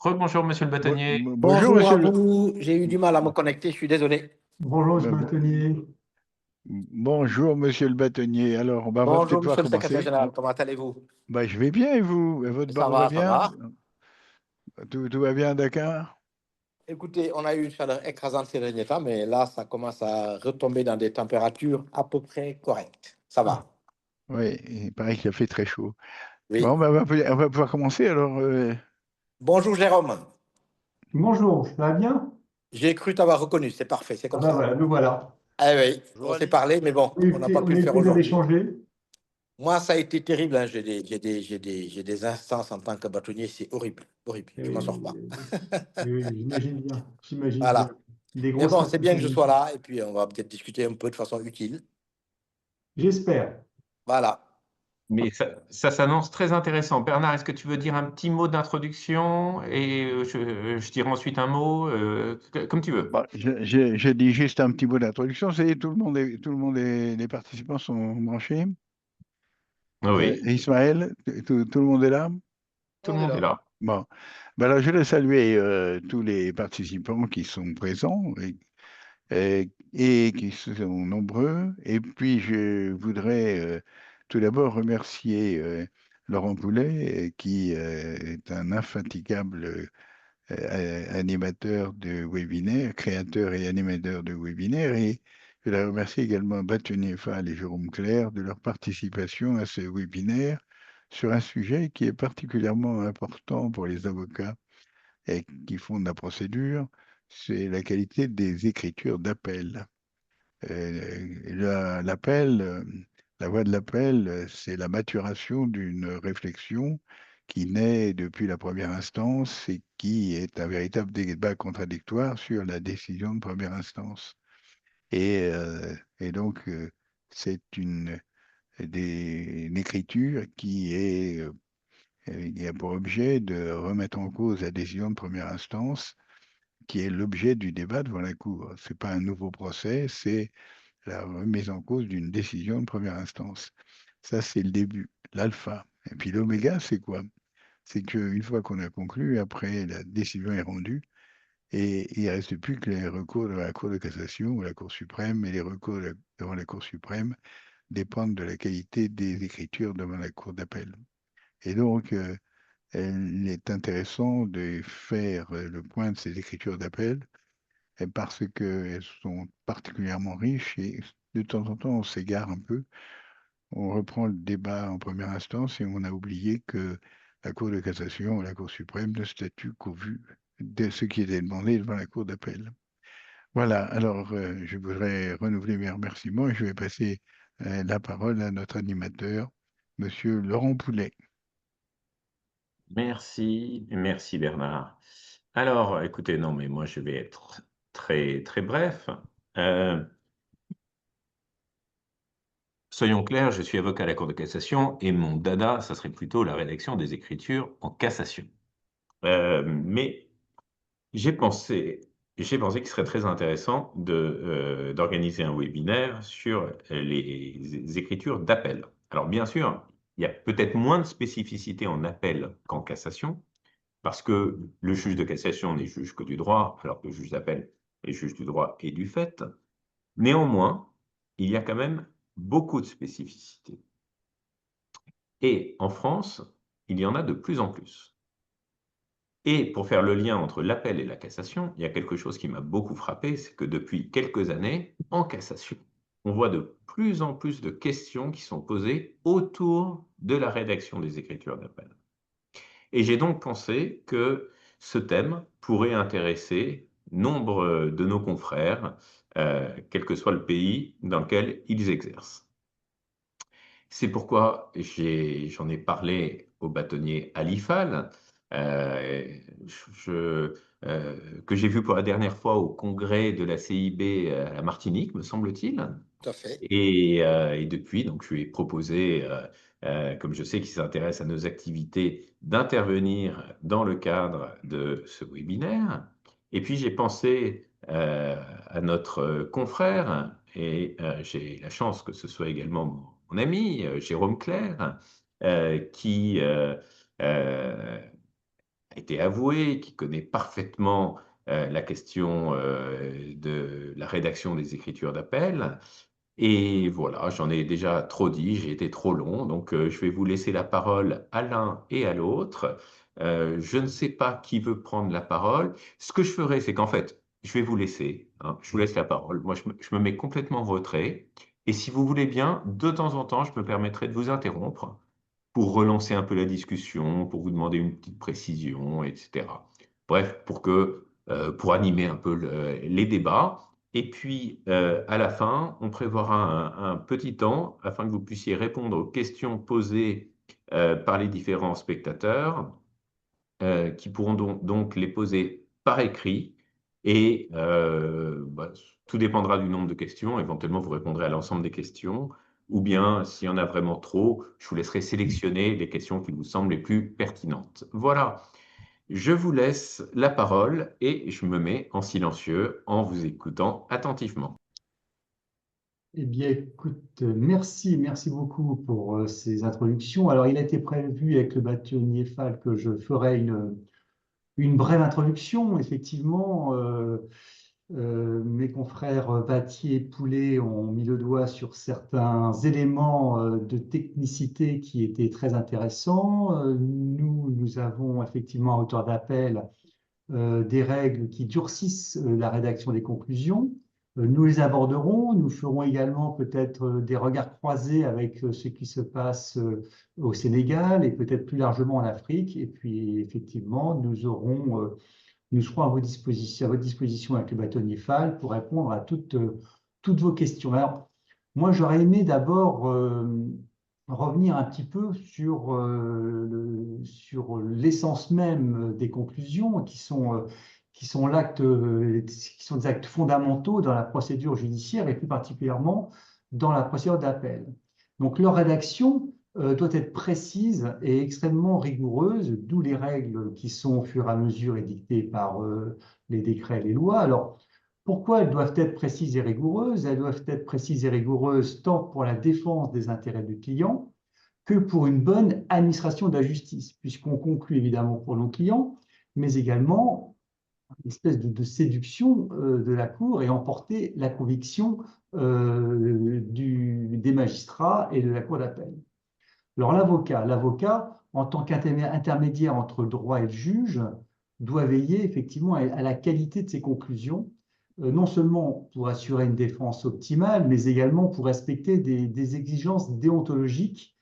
Rebonjour, monsieur le bâtonnier. Bonjour, Bonjour à monsieur le... vous. J'ai eu du mal à me connecter, je suis désolé. Bonjour, euh, monsieur Bâtonnier. Bonjour, monsieur le bâtonnier. Alors, on va Bonjour, peut-être pouvoir monsieur le secrétaire commencer. général, comment allez-vous? Je vais bien et vous? Et votre Ça barbe va va, ça bien? va. Tout va bien à Dakar? Écoutez, on a eu une chaleur écrasante ces derniers temps, mais là, ça commence à retomber dans des températures à peu près correctes. Ça va. Oui, il paraît qu'il a fait très chaud. Oui. Bon, on va pouvoir commencer. Alors, Bonjour, Jérôme. Bonjour, ça va bien? J'ai cru t'avoir reconnu, c'est parfait, c'est Ah comme ben ça. voilà, nous voilà. Ah oui, on s'est parlé, mais bon, on n'a pas On pu a le eu faire plaisir aujourd'hui. d'échanger. Moi, ça a été terrible, hein. J'ai des instances en tant que bâtonnier, c'est horrible, horrible. Je m'en sors pas. Oui, j'imagine bien, j'imagine bien. Voilà. Des Mais grosses bon, c'est bien que je sois responsabilités. là, et puis on va peut-être discuter un peu de façon utile. J'espère. Voilà. Mais ça s'annonce très intéressant. Bernard, est-ce que tu veux dire un petit mot d'introduction et je dirai ensuite un mot, comme tu veux. je dis juste un petit mot d'introduction. C'est les participants sont branchés. Oui, Ismaël, tout le monde est là? tout le On est monde est là. là. Bon. Alors, je vais saluer tous les participants qui sont présents et qui sont nombreux. Et puis, je voudrais tout d'abord remercier Laurent Poulet, qui est un infatigable animateur de webinaires, créateur et animateur de webinaires. Et je voudrais remercier également Bâtonnier Fall et Jérôme Clair de leur participation à ce webinaire sur un sujet qui est particulièrement important pour les avocats et qui font de la procédure, c'est la qualité des écritures d'appel. L'appel, la voie de l'appel, c'est la maturation d'une réflexion qui naît depuis la première instance et qui est un véritable débat contradictoire sur la décision de première instance. Et donc, c'est une écriture qui a pour objet de remettre en cause la décision de première instance, qui est l'objet du débat devant la Cour. Ce n'est pas un nouveau procès, c'est la remise en cause d'une décision de première instance. Ça, c'est le début, l'alpha. Et puis l'oméga, c'est quoi? C'est qu'une fois qu'on a conclu, après, la décision est rendue, et il ne reste plus que les recours devant la Cour de cassation ou la Cour suprême, et les recours devant la Cour suprême dépendent de la qualité des écritures devant la Cour d'appel. Et donc, il est intéressant de faire le point de ces écritures d'appel parce qu'elles sont particulièrement riches et de temps en temps, on s'égare un peu. On reprend le débat en première instance et on a oublié que la Cour de cassation et la Cour suprême ne statuent qu'au vu de ce qui était demandé devant la Cour d'appel. Voilà, alors je voudrais renouveler mes remerciements et je vais passer la parole à notre animateur, Monsieur Laurent Poulet. Merci Bernard. Alors, écoutez, non, mais moi je vais être très très bref. Euh, Soyons clairs, je suis avocat à la Cour de cassation et mon dada, ça serait plutôt la rédaction des écritures en cassation. Mais J'ai pensé, j'ai pensé qu'il serait très intéressant d'organiser un webinaire sur les écritures d'appel. Alors, bien sûr, il y a peut-être moins de spécificité en appel qu'en cassation, parce que le juge de cassation n'est juge que du droit, alors que le juge d'appel est juge du droit et du fait. Néanmoins, il y a quand même beaucoup de spécificités. Et en France, il y en a de plus en plus. Et pour faire le lien entre l'appel et la cassation, il y a quelque chose qui m'a beaucoup frappé, c'est que depuis quelques années, en cassation, on voit de plus en plus de questions qui sont posées autour de la rédaction des écritures d'appel. Et j'ai donc pensé que ce thème pourrait intéresser nombre de nos confrères, quel que soit le pays dans lequel ils exercent. C'est pourquoi j'en ai parlé au bâtonnier Alifal, euh, je- que j'ai vu pour la dernière fois au congrès de la CIB à la Martinique, me semble-t-il. Tout à fait. Et depuis, donc, je lui ai proposé, comme je sais qu'il s'intéresse à nos activités, d'intervenir dans le cadre de ce webinaire. Et puis, j'ai pensé à notre confrère, et j'ai la chance que ce soit également mon ami, Jérôme Clair, qui euh, été avoué, qui connaît parfaitement la question de la rédaction des écritures d'appel. Et voilà, j'en ai déjà trop dit, j'ai été trop long, donc je vais vous laisser la parole à l'un et à l'autre. Je ne sais pas qui veut prendre la parole. Ce que je ferai, c'est qu'en fait, je vais vous laisser, hein, je vous laisse la parole. Moi, je me mets complètement en retrait. Et si vous voulez bien, de temps en temps, je me permettrai de vous interrompre pour relancer un peu la discussion, pour vous demander une petite précision, etc. Bref, pour animer un peu les débats. Et puis, à la fin, on prévoira un petit temps afin que vous puissiez répondre aux questions posées par les différents spectateurs, qui pourront donc les poser par écrit. Et tout dépendra du nombre de questions. Éventuellement, vous répondrez à l'ensemble des questions. Ou bien, s'il y en a vraiment trop, je vous laisserai sélectionner les questions qui vous semblent les plus pertinentes. Voilà, je vous laisse la parole et je me mets en silencieux en vous écoutant attentivement. Eh bien, écoute, merci beaucoup pour ces introductions. Alors, il a été prévu avec le bâtonnier Fall que je ferai une brève introduction. Effectivement, mes confrères Vattier et Poulet ont mis le doigt sur certains éléments de technicité qui étaient très intéressants. Nous avons effectivement à hauteur d'appel des règles qui durcissent la rédaction des conclusions. Nous les aborderons. Nous ferons également peut-être des regards croisés avec ce qui se passe au Sénégal et peut-être plus largement en Afrique. Et puis, effectivement, nous serons à votre disposition avec le bâtonnier Fall pour répondre à toutes vos questions. Alors, moi, j'aurais aimé d'abord revenir un petit peu sur l'essence même des conclusions qui sont des actes fondamentaux dans la procédure judiciaire et plus particulièrement dans la procédure d'appel. Donc, leur rédaction doit être précise et extrêmement rigoureuse, d'où les règles qui sont au fur et à mesure édictées par les décrets et les lois. Alors, pourquoi elles doivent être précises et rigoureuses? Elles doivent être précises et rigoureuses tant pour la défense des intérêts du client que pour une bonne administration de la justice, puisqu'on conclut évidemment pour nos clients, mais également une espèce de séduction de la Cour et emporter la conviction des magistrats et de la Cour d'appel. Alors l'avocat, en tant qu'intermédiaire entre le droit et le juge, doit veiller effectivement à la qualité de ses conclusions, non seulement pour assurer une défense optimale, mais également pour respecter des exigences déontologiques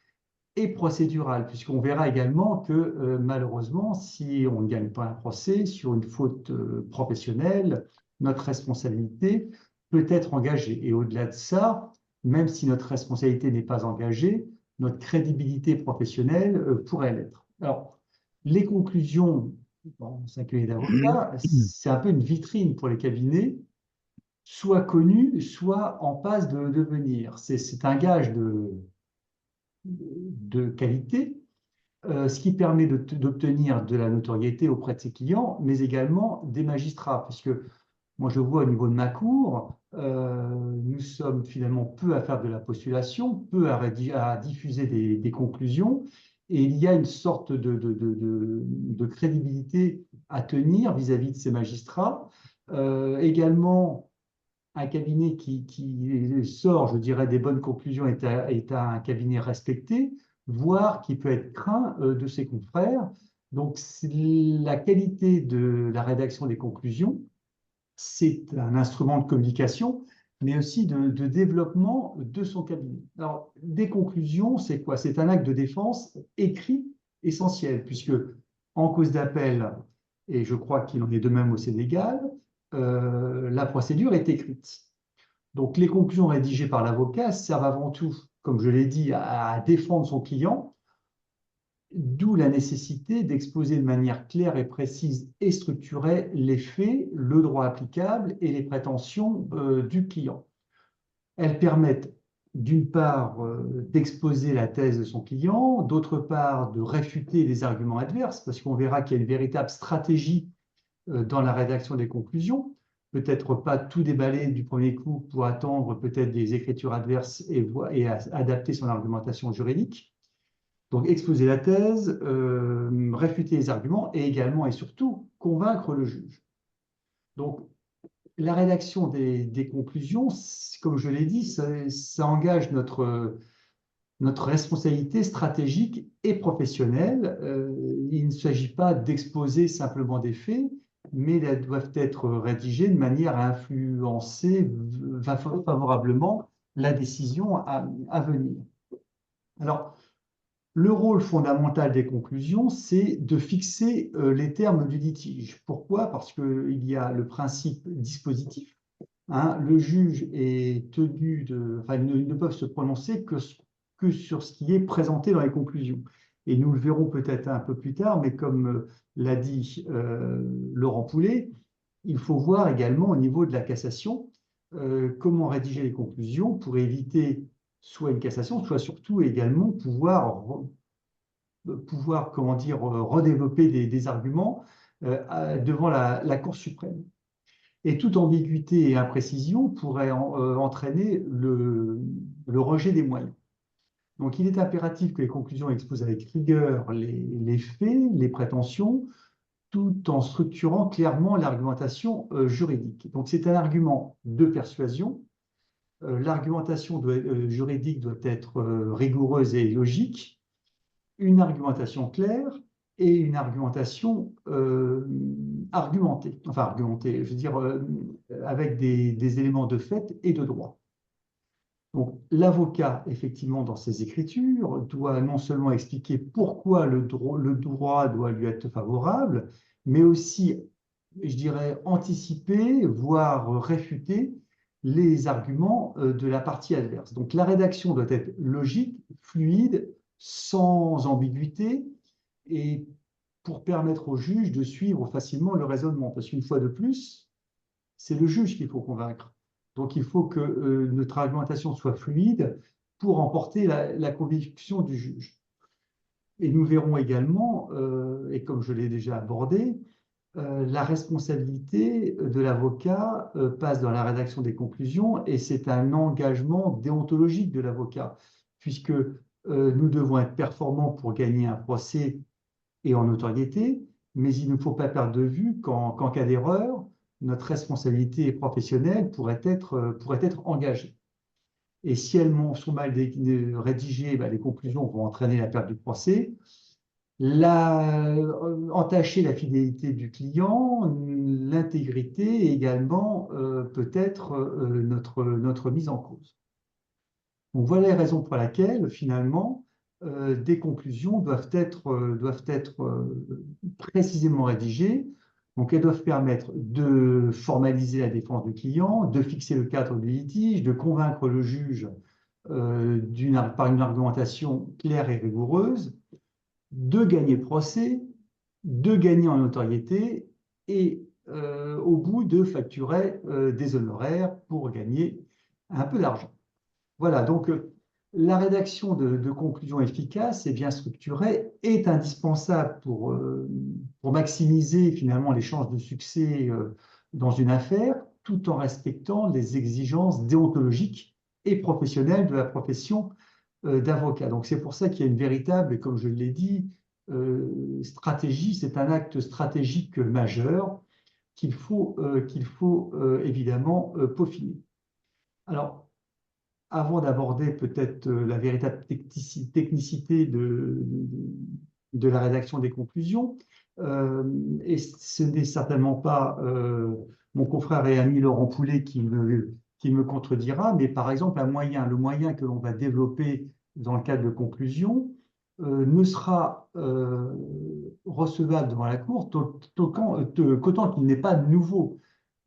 et procédurales, puisqu'on verra également que malheureusement, si on ne gagne pas un procès sur une faute professionnelle, notre responsabilité peut être engagée. Et au-delà de ça, même si notre responsabilité n'est pas engagée, notre crédibilité professionnelle pourrait l'être. Alors, les conclusions, bon, c'est un cabinet d'avocats, c'est un peu une vitrine pour les cabinets, soit connus, soit en passe de devenir. C'est un gage de qualité, ce qui permet d'obtenir de la notoriété auprès de ses clients, mais également des magistrats, puisque moi je vois au niveau de ma cour, nous sommes finalement peu à faire de la postulation, peu à diffuser des conclusions, et il y a une sorte de crédibilité à tenir vis-à-vis de ces magistrats. Également, un cabinet qui sort, je dirais, des bonnes conclusions est un cabinet respecté, voire qui peut être craint de ses confrères. Donc, la qualité de la rédaction des conclusions, c'est un instrument de communication, mais aussi de développement de son cabinet. Alors, des conclusions, c'est quoi? C'est un acte de défense écrit essentiel, puisque en cause d'appel, et je crois qu'il en est de même au Sénégal, la procédure est écrite. Donc, les conclusions rédigées par l'avocat servent avant tout, comme je l'ai dit, à défendre son client, d'où la nécessité d'exposer de manière claire et précise et structurée les faits, le droit applicable et les prétentions du client. Elles permettent d'une part d'exposer la thèse de son client, d'autre part de réfuter les arguments adverses, parce qu'on verra qu'il y a une véritable stratégie dans la rédaction des conclusions, peut-être pas tout déballer du premier coup pour attendre peut-être des écritures adverses et adapter son argumentation juridique. Donc, exposer la thèse, réfuter les arguments et également et surtout convaincre le juge. Donc, la rédaction des conclusions, comme je l'ai dit, ça engage notre responsabilité stratégique et professionnelle. Il ne s'agit pas d'exposer simplement des faits, mais elles doivent être rédigées de manière à influencer favorablement la décision à venir. Alors, le rôle fondamental des conclusions, c'est de fixer les termes du litige. Pourquoi? Parce qu'il y a le principe dispositif. Hein, le juge est tenu enfin, ils ne peuvent se prononcer que sur ce qui est présenté dans les conclusions. Et nous le verrons peut-être un peu plus tard, mais comme l'a dit Laurent Poulet, il faut voir également au niveau de la cassation comment rédiger les conclusions pour éviter soit une cassation, soit surtout également pouvoir comment dire, redévelopper des arguments devant la Cour suprême. Et toute ambiguïté et imprécision pourrait entraîner le rejet des moyens. Donc, il est impératif que les conclusions exposent avec rigueur les faits, les prétentions, tout en structurant clairement l'argumentation juridique. Donc, c'est un argument de persuasion. L'argumentation juridique doit être rigoureuse et logique, une argumentation claire et une argumentation argumentée, enfin argumentée, je veux dire, avec des éléments de fait et de droit. Donc, l'avocat, effectivement, dans ses écritures, doit non seulement expliquer pourquoi le droit doit lui être favorable, mais aussi, je dirais, anticiper, voire réfuter les arguments de la partie adverse. Donc, la rédaction doit être logique, fluide, sans ambiguïté, et pour permettre au juge de suivre facilement le raisonnement. Parce qu'une fois de plus, c'est le juge qu'il faut convaincre. Donc, il faut que notre argumentation soit fluide pour emporter la conviction du juge. Et nous verrons également, et comme je l'ai déjà abordé, la responsabilité de l'avocat passe dans la rédaction des conclusions et c'est un engagement déontologique de l'avocat, puisque nous devons être performants pour gagner un procès et en notoriété, mais il ne faut pas perdre de vue qu'en cas d'erreur, notre responsabilité professionnelle pourrait être engagée. Et si elles sont mal rédigées, les conclusions vont entraîner la perte du procès, entacher la fidélité du client, l'intégrité et également peut-être notre mise en cause. Donc voilà les raisons pour lesquelles finalement des conclusions doivent être précisément rédigées. Donc elles doivent permettre de formaliser la défense du client, de fixer le cadre du litige, de convaincre le juge par une argumentation claire et rigoureuse, de gagner le procès, de gagner en notoriété et au bout de facturer des honoraires pour gagner un peu d'argent. Voilà, donc la rédaction de conclusions efficaces et bien structurées est indispensable pour maximiser finalement les chances de succès dans une affaire, tout en respectant les exigences déontologiques et professionnelles de la profession d'avocat. Donc c'est pour ça qu'il y a une véritable, comme je l'ai dit, stratégie, c'est un acte stratégique majeur qu'il faut évidemment peaufiner. Alors, avant d'aborder peut-être la véritable technicité de la rédaction des conclusions, et ce n'est certainement pas mon confrère et ami Laurent Poulet qui me contredira, mais par exemple, le moyen que l'on va développer dans le cadre de conclusions ne sera recevable devant la Cour qu'autant qu'il n'est pas nouveau.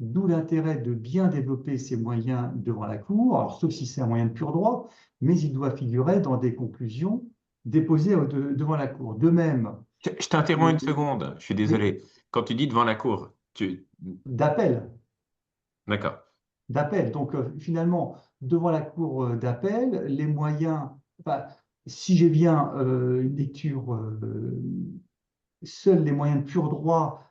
D'où l'intérêt de bien développer ces moyens devant la Cour, alors, sauf si c'est un moyen de pur droit, mais il doit figurer dans des conclusions déposées devant la Cour. De même, Je t'interromps une seconde, je suis désolé. Quand tu dis devant la Cour, d'appel. D'accord. D'appel. Donc, finalement, devant la Cour d'appel, les moyens, enfin, si j'ai bien une lecture, seuls les moyens de pur droit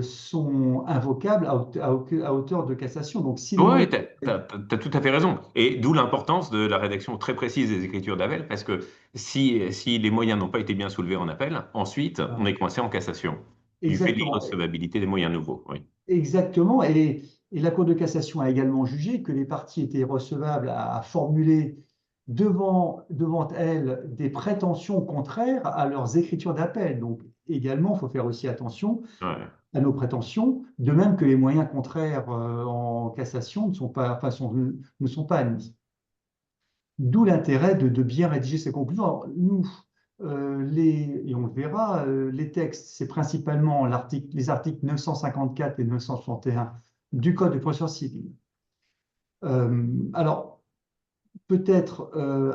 sont invocables à hauteur de cassation. Donc, si les Oui, moyens... tu as tout à fait raison. Et d'où l'importance de la rédaction très précise des écritures d'appel, parce que si les moyens n'ont pas été bien soulevés en appel, ensuite, on est coincé en cassation, du fait de Exactement. l'irrecevabilité des moyens nouveaux. Oui. Exactement. Et la Cour de cassation a également jugé que les parties étaient recevables à formuler devant elles des prétentions contraires à leurs écritures d'appel. Donc, également, il faut faire aussi attention Ouais. à nos prétentions, de même que les moyens contraires en cassation ne sont pas admis. D'où l'intérêt de bien rédiger ces conclusions. Alors, nous, et on le verra, les textes, c'est principalement les articles 954 et 961 du Code de procédure civile. Alors, peut-être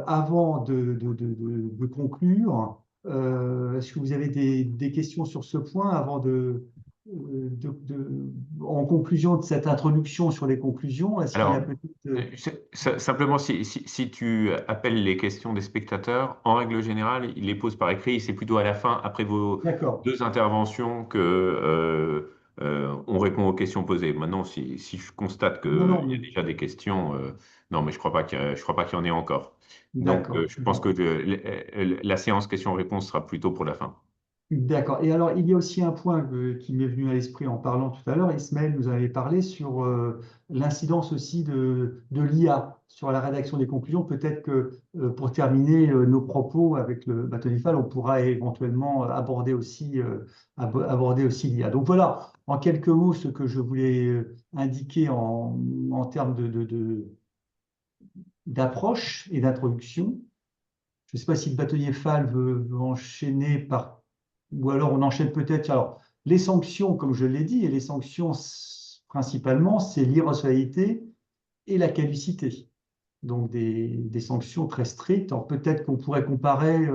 avant de conclure, est-ce que vous avez des questions sur ce point avant en conclusion de cette introduction sur les conclusions, est-ce qu'il y a Alors, peut-être... simplement, si tu appelles les questions des spectateurs, en règle générale, ils les posent par écrit. C'est plutôt à la fin, après vos D'accord. 2 interventions, que on répond aux questions posées. Maintenant, si je constate Non, qu'il non, y a mais déjà des questions, non, mais je crois pas qu'il y en ait encore. Donc, d'accord. je pense que la séance questions-réponses sera plutôt pour la fin. D'accord. Et alors, il y a aussi un point qui m'est venu à l'esprit en parlant tout à l'heure. Ismaël nous avait parlé sur l'incidence aussi de l'IA sur la rédaction des conclusions. Peut-être que pour terminer nos propos avec le bâton on pourra éventuellement aborder aussi l'IA. Donc voilà, en quelques mots, ce que je voulais indiquer en termes d'approche et d'introduction. Je ne sais pas si le bâtonnier Fall veut enchaîner ou alors on enchaîne peut-être. Alors, les sanctions, comme je l'ai dit, et les sanctions, principalement, c'est l'irrecevabilité et la caducité. Donc, des sanctions très strictes. Alors, peut-être qu'on pourrait comparer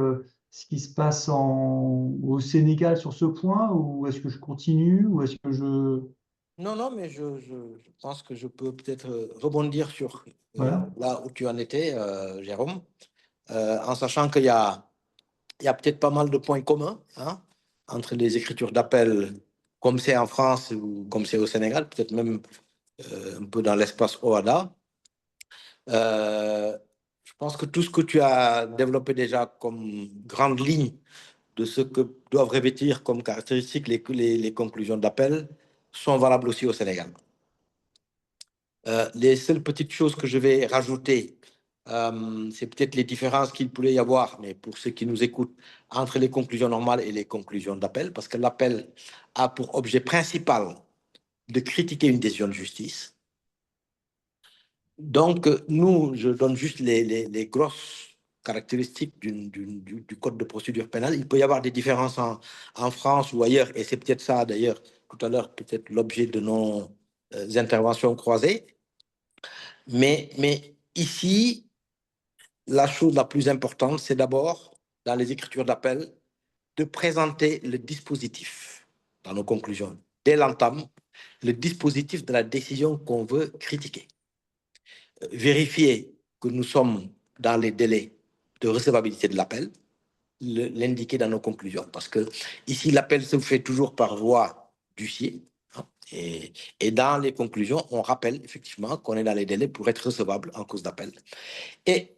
ce qui se passe au Sénégal sur ce point, ou est-ce que je continue, ou est-ce que je... Non, non, mais je pense que je peux peut-être rebondir sur Voilà. là où tu en étais, Jérôme, en sachant il y a peut-être pas mal de points communs, hein, entre les écritures d'appel, comme c'est en France ou comme c'est au Sénégal, peut-être même un peu dans l'espace OADA. Je pense que tout ce que tu as développé déjà comme grande ligne de ce que doivent revêtir comme caractéristiques les conclusions d'appel sont valables aussi au Sénégal. Les seules petites choses que je vais rajouter, c'est peut-être les différences qu'il pourrait y avoir, mais pour ceux qui nous écoutent, entre les conclusions normales et les conclusions d'appel, parce que l'appel a pour objet principal de critiquer une décision de justice. Donc, nous, je donne juste les grosses caractéristiques du Code de procédure pénale. Il peut y avoir des différences en France ou ailleurs, et c'est peut-être ça, d'ailleurs, tout à l'heure, peut-être l'objet de nos interventions croisées. Mais ici, la chose la plus importante, c'est d'abord, dans les écritures d'appel, de présenter le dispositif dans nos conclusions, dès l'entame, le dispositif de la décision qu'on veut critiquer. Vérifier que nous sommes dans les délais de recevabilité de l'appel, l'indiquer dans nos conclusions, parce que ici, l'appel se fait toujours par voie d'huissier. Et dans les conclusions, on rappelle effectivement qu'on est dans les délais pour être recevable en cause d'appel. Et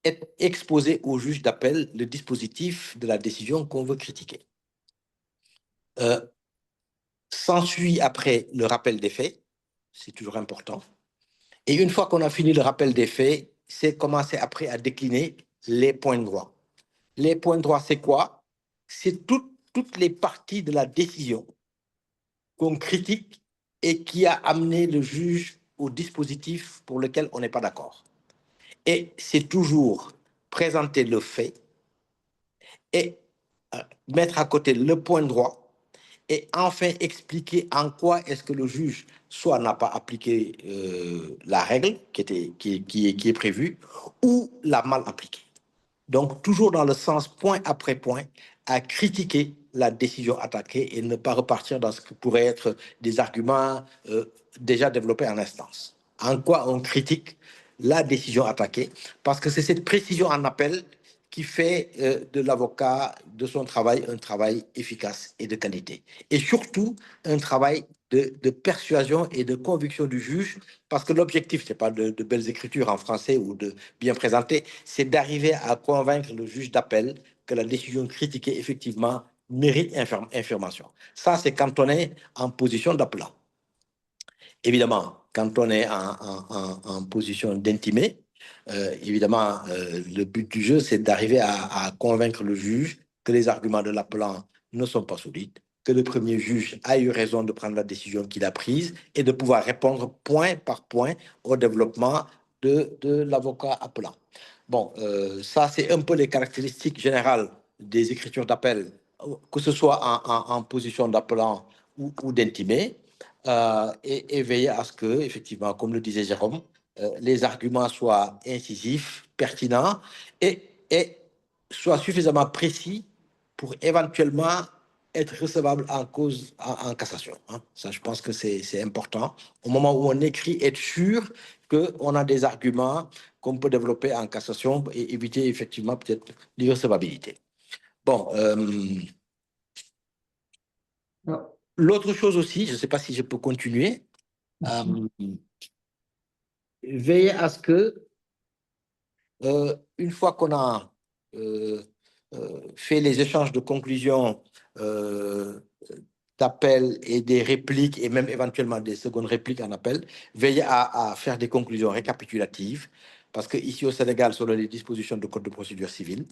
être exposé au juge d'appel le dispositif de la décision qu'on veut critiquer. S'ensuit après le rappel des faits, c'est toujours important. Et une fois qu'on a fini le rappel des faits, c'est commencer après à décliner les points de droit. Les points de droit, c'est quoi? C'est toutes les parties de la décision qu'on critique et qui a amené le juge au dispositif pour lequel on n'est pas d'accord. Et c'est toujours présenter le fait et mettre à côté le point de droit et enfin expliquer en quoi est-ce que le juge soit n'a pas appliqué la règle qui est prévue ou l'a mal appliquée. Donc, toujours dans le sens point après point, à critiquer la décision attaquée et ne pas repartir dans ce que pourrait être des arguments déjà développés en instance. En quoi on critique la décision attaquée? Parce que c'est cette précision en appel qui fait de l'avocat, de son travail, un travail efficace et de qualité. Et surtout, un travail de persuasion et de conviction du juge, parce que l'objectif, ce n'est pas de belles écritures en français ou de bien présenter, c'est d'arriver à convaincre le juge d'appel que la décision critiquée, effectivement, mérite information. Ça, c'est quand on est en position d'appelant. Évidemment, quand on est en position d'intimé, évidemment, le but du jeu, c'est d'arriver à convaincre le juge que les arguments de l'appelant ne sont pas solides, que le premier juge a eu raison de prendre la décision qu'il a prise et de pouvoir répondre point par point au développement de l'avocat appelant. Bon, ça, c'est un peu les caractéristiques générales des écritures d'appel, que ce soit en position d'appelant ou d'intimé. Et veiller à ce que, effectivement, comme le disait Jérôme, les arguments soient incisifs, pertinents et soient suffisamment précis pour éventuellement être recevables en cause, en cassation. Hein. Ça, je pense que c'est important. Au moment où on écrit, être sûr qu'on a des arguments qu'on peut développer en cassation et éviter effectivement peut-être l'irrecevabilité. Bon. L'autre chose aussi, je ne sais pas si je peux continuer, veiller à ce que, une fois qu'on a fait les échanges de conclusions, d'appel et des répliques, et même éventuellement des secondes répliques en appel, veiller à faire des conclusions récapitulatives, parce qu'ici au Sénégal, selon les dispositions du Code de procédure civile,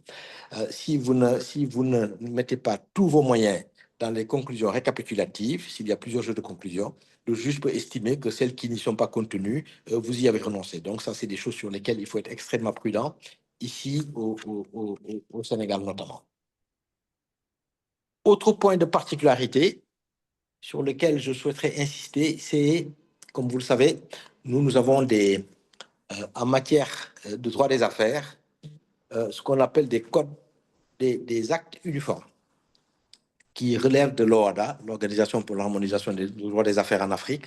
si vous ne mettez pas tous vos moyens dans les conclusions récapitulatives, s'il y a plusieurs jeux de conclusions, le juge peut estimer que celles qui n'y sont pas contenues, vous y avez renoncé. Donc ça, c'est des choses sur lesquelles il faut être extrêmement prudent, ici au Sénégal notamment. Autre point de particularité sur lequel je souhaiterais insister, c'est, comme vous le savez, nous avons en matière de droit des affaires, ce qu'on appelle des codes des actes uniformes, qui relèvent de l'OHADA, l'Organisation pour l'harmonisation des droits des affaires en Afrique.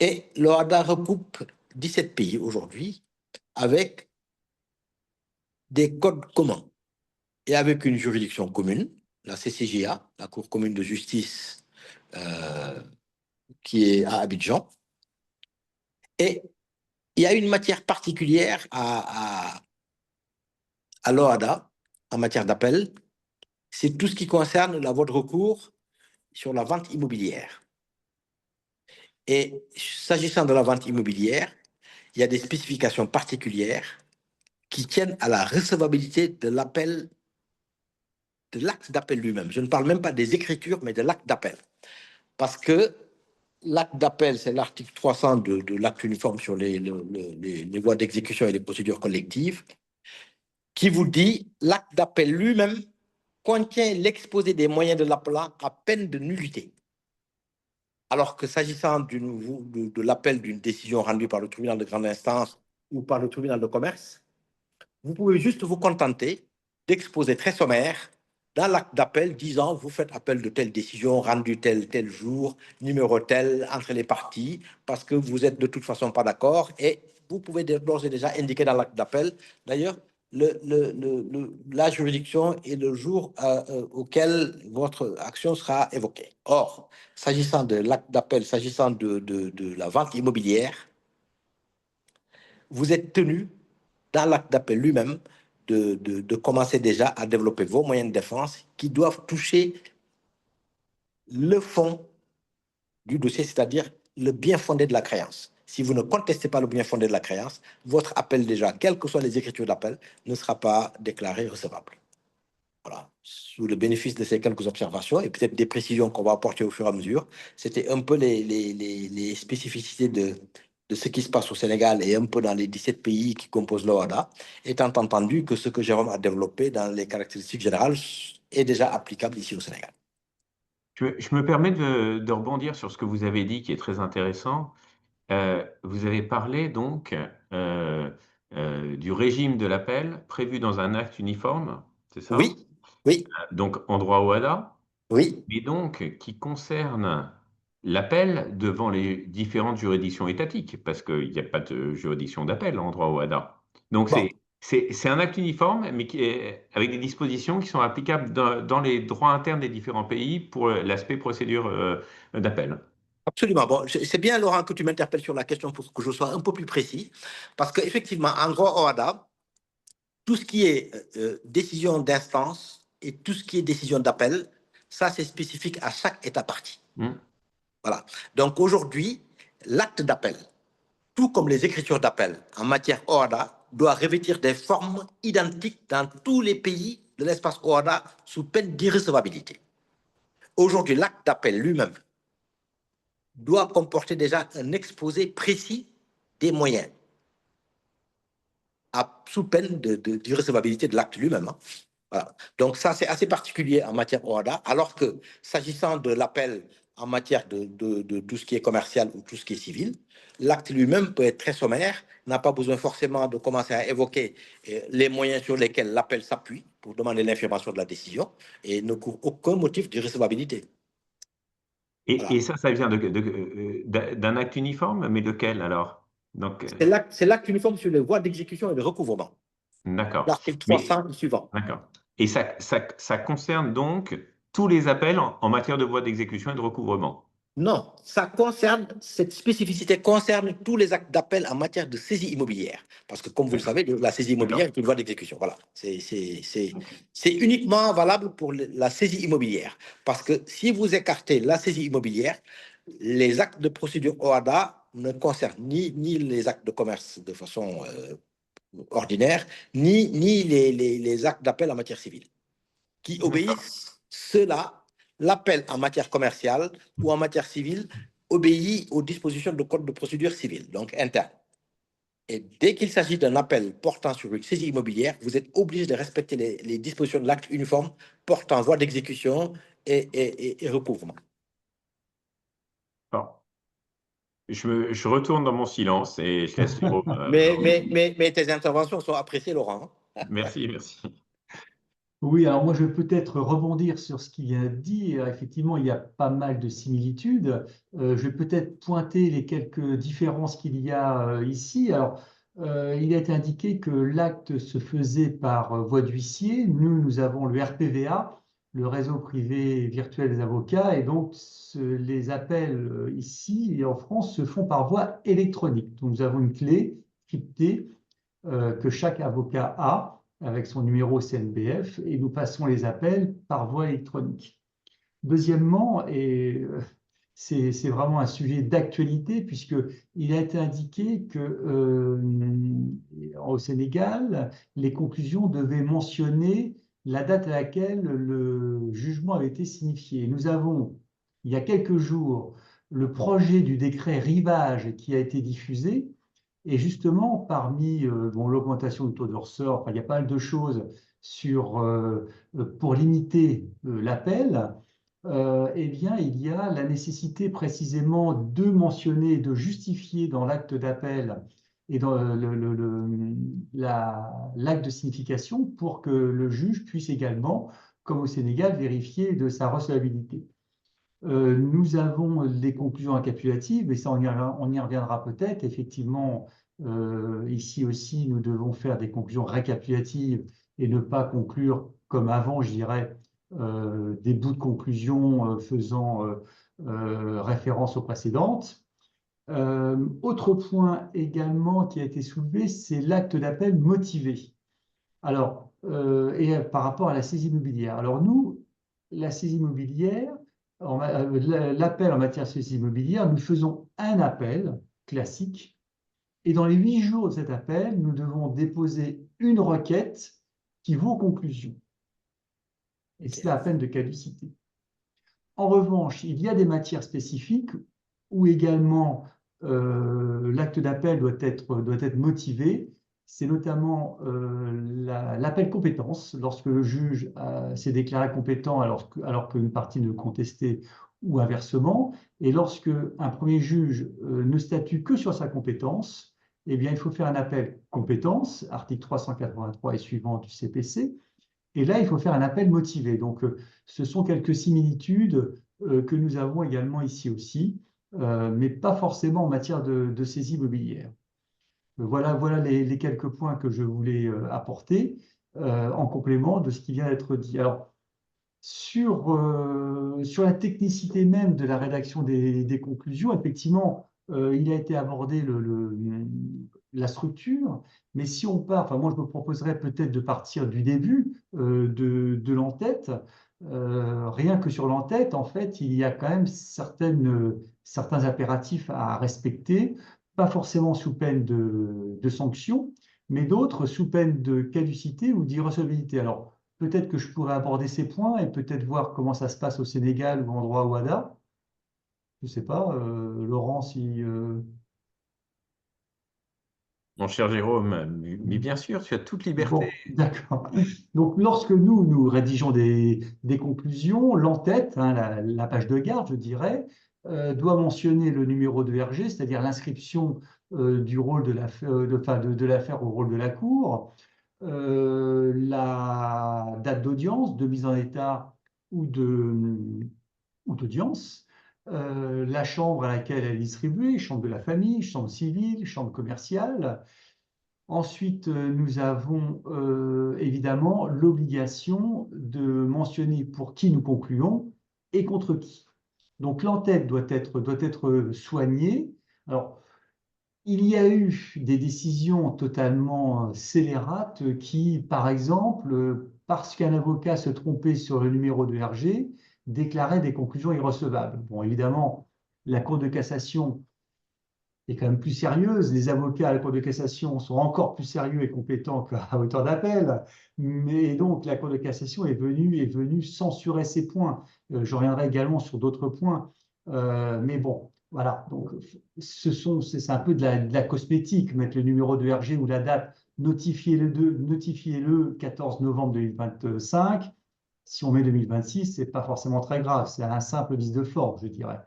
Et l'OHADA recoupe 17 pays aujourd'hui avec des codes communs et avec une juridiction commune, la CCJA, la Cour commune de justice qui est à Abidjan. Et il y a une matière particulière à l'OHADA en matière d'appel, c'est tout ce qui concerne la voie de recours sur la vente immobilière. Et s'agissant de la vente immobilière, il y a des spécifications particulières qui tiennent à la recevabilité de l'appel, de l'acte d'appel lui-même. Je ne parle même pas des écritures, mais de l'acte d'appel. Parce que l'acte d'appel, c'est l'article 300 de l'acte uniforme sur les voies d'exécution et les procédures collectives, qui vous dit l'acte d'appel lui-même contient l'exposé des moyens de l'appelant à peine de nullité. Alors que s'agissant de l'appel d'une décision rendue par le tribunal de grande instance ou par le tribunal de commerce, vous pouvez juste vous contenter d'exposer très sommaire dans l'acte d'appel disant vous faites appel de telle décision rendue tel jour, numéro tel, entre les parties, parce que vous êtes de toute façon pas d'accord, et vous pouvez d'ores et déjà indiquer dans l'acte d'appel, d'ailleurs, la juridiction et le jour auquel votre action sera évoquée. Or, s'agissant de l'acte d'appel, s'agissant de la vente immobilière, vous êtes tenu, dans l'acte d'appel lui-même, de commencer déjà à développer vos moyens de défense qui doivent toucher le fond du dossier, c'est-à-dire le bien fondé de la créance. Si vous ne contestez pas le bien fondé de la créance, votre appel déjà, quelles que soient les écritures d'appel, ne sera pas déclaré recevable. Voilà. Sous le bénéfice de ces quelques observations et peut-être des précisions qu'on va apporter au fur et à mesure, c'était un peu les spécificités de ce qui se passe au Sénégal et un peu dans les 17 pays qui composent l'OHADA, étant entendu que ce que Jérôme a développé dans les caractéristiques générales est déjà applicable ici au Sénégal. Je me permets de rebondir sur ce que vous avez dit, qui est très intéressant. Vous avez parlé donc du régime de l'appel prévu dans un acte uniforme, c'est ça? Oui, oui, Donc en droit OHADA, oui. mais donc qui concerne l'appel devant les différentes juridictions étatiques, parce qu'il n'y a pas de juridiction d'appel en droit OHADA. Donc Bon, C'est un acte uniforme, mais avec des dispositions qui sont applicables dans les droits internes des différents pays pour l'aspect procédure d'appel. Absolument. Bon, c'est bien, Laurent, que tu m'interpelles sur la question pour que je sois un peu plus précis. Parce qu'effectivement, en droit OHADA, tout ce qui est décision d'instance et tout ce qui est décision d'appel, ça, c'est spécifique à chaque État partie. Voilà. Donc aujourd'hui, l'acte d'appel, tout comme les écritures d'appel en matière OHADA, doit revêtir des formes identiques dans tous les pays de l'espace OHADA sous peine d'irrecevabilité. Aujourd'hui, l'acte d'appel lui-même doit comporter déjà un exposé précis des moyens, sous peine d'irrecevabilité de l'acte lui-même. Hein. Voilà. Donc ça, c'est assez particulier en matière OHADA, alors que s'agissant de l'appel en matière de tout ce qui est commercial ou tout ce qui est civil, l'acte lui-même peut être très sommaire, n'a pas besoin forcément de commencer à évoquer les moyens sur lesquels l'appel s'appuie pour demander l'information de la décision et ne court aucun motif d'irrecevabilité. Voilà. Et ça vient d'un acte uniforme, mais lequel alors? C'est l'acte uniforme sur les voies d'exécution et de recouvrement. D'accord. L'article 300 suivant. D'accord. Et ça concerne donc tous les appels en matière de voies d'exécution et de recouvrement? Non, cette spécificité concerne tous les actes d'appel en matière de saisie immobilière. Parce que, comme vous le savez, la saisie immobilière est une voie d'exécution. Voilà. C'est uniquement valable pour la saisie immobilière. Parce que si vous écartez la saisie immobilière, les actes de procédure OHADA ne concernent ni les actes de commerce de façon ordinaire, ni les actes d'appel en matière civile, qui obéissent ceux-là. L'appel en matière commerciale ou en matière civile obéit aux dispositions du code de procédure civile, donc interne. Et dès qu'il s'agit d'un appel portant sur une saisie immobilière, vous êtes obligé de respecter les dispositions de l'acte uniforme portant voie d'exécution et recouvrement. Bon. Je retourne dans mon silence et je laisse Jérôme. Mais tes interventions sont appréciées, Laurent. Merci, merci. Oui, alors moi je vais peut-être rebondir sur ce qu'il a dit. Effectivement, il y a pas mal de similitudes. Je vais peut-être pointer les quelques différences qu'il y a ici. Alors, il a été indiqué que l'acte se faisait par voie d'huissier. Nous avons le RPVA, le réseau privé virtuel des avocats, et donc les appels ici et en France se font par voie électronique. Donc, nous avons une clé cryptée que chaque avocat a avec son numéro CNBF et nous passons les appels par voie électronique. Deuxièmement, et c'est vraiment un sujet d'actualité puisqu'il a été indiqué que au Sénégal, les conclusions devaient mentionner la date à laquelle le jugement avait été signifié. Nous avons, il y a quelques jours, le projet du décret Rivage qui a été diffusé. Et justement, parmi l'augmentation du taux de ressort, il y a pas mal de choses pour limiter l'appel. Eh bien, il y a la nécessité précisément de mentionner, de justifier dans l'acte d'appel et dans l'acte de signification pour que le juge puisse également, comme au Sénégal, vérifier de sa recevabilité. Nous avons les conclusions récapitulatives, et ça on y reviendra peut-être. Effectivement, ici aussi, nous devons faire des conclusions récapitulatives et ne pas conclure comme avant, je dirais, des bouts de conclusion faisant référence aux précédentes. Autre point également qui a été soulevé, c'est l'acte d'appel motivé. Alors, et par rapport à la saisie immobilière. Alors nous, la saisie immobilière, l'appel en matière de saisie immobilière, nous faisons un appel classique et dans les 8 jours de cet appel, nous devons déposer une requête qui vaut conclusion. Et c'est la peine de caducité. En revanche, il y a des matières spécifiques où également l'acte d'appel doit être motivé. C'est notamment l'appel compétence, lorsque le juge s'est déclaré compétent alors qu'une partie ne contestait ou inversement. Et lorsque un premier juge ne statue que sur sa compétence, eh bien, il faut faire un appel compétence, article 383 et suivant du CPC. Et là, il faut faire un appel motivé. Donc, ce sont quelques similitudes que nous avons également ici aussi, mais pas forcément en matière de saisie immobilière. Voilà les quelques points que je voulais apporter en complément de ce qui vient d'être dit. Alors, sur la technicité même de la rédaction des conclusions, effectivement, il a été abordé la structure, mais si on part, enfin moi je me proposerais peut-être de partir du début de l'entête. Rien que sur l'entête, en fait, il y a quand même certains impératifs à respecter, pas forcément sous peine de sanctions, mais d'autres sous peine de caducité ou d'irrecevabilité. Alors, peut-être que je pourrais aborder ces points et peut-être voir comment ça se passe au Sénégal ou en droit WADA. Je ne sais pas, Laurent, si... Mon cher Jérôme, mais bien sûr, tu as toute liberté. Bon, d'accord. Donc, lorsque nous rédigeons des conclusions, l'entête, hein, la page de garde, je dirais, doit mentionner le numéro de RG, c'est-à-dire l'inscription du rôle de l'affaire au rôle de la Cour, la date d'audience, de mise en état ou d'audience, la chambre à laquelle elle est distribuée, chambre de la famille, chambre civile, chambre commerciale. Ensuite, nous avons évidemment l'obligation de mentionner pour qui nous concluons et contre qui. Donc l'entête doit être soignée. Alors, il y a eu des décisions totalement scélérates qui, par exemple, parce qu'un avocat se trompait sur le numéro de RG, déclarait des conclusions irrecevables. Bon, évidemment, la Cour de cassation est quand même plus sérieuse. Les avocats à la Cour de cassation sont encore plus sérieux et compétents qu'à hauteur d'appel. Mais donc, la Cour de cassation est venue censurer ces points. Je reviendrai également sur d'autres points. Mais bon, voilà. Donc, c'est un peu de la cosmétique, mettre le numéro de RG ou la date, notifiez-le 14 novembre 2025. Si on met 2026, ce n'est pas forcément très grave. C'est un simple vice de forme, je dirais.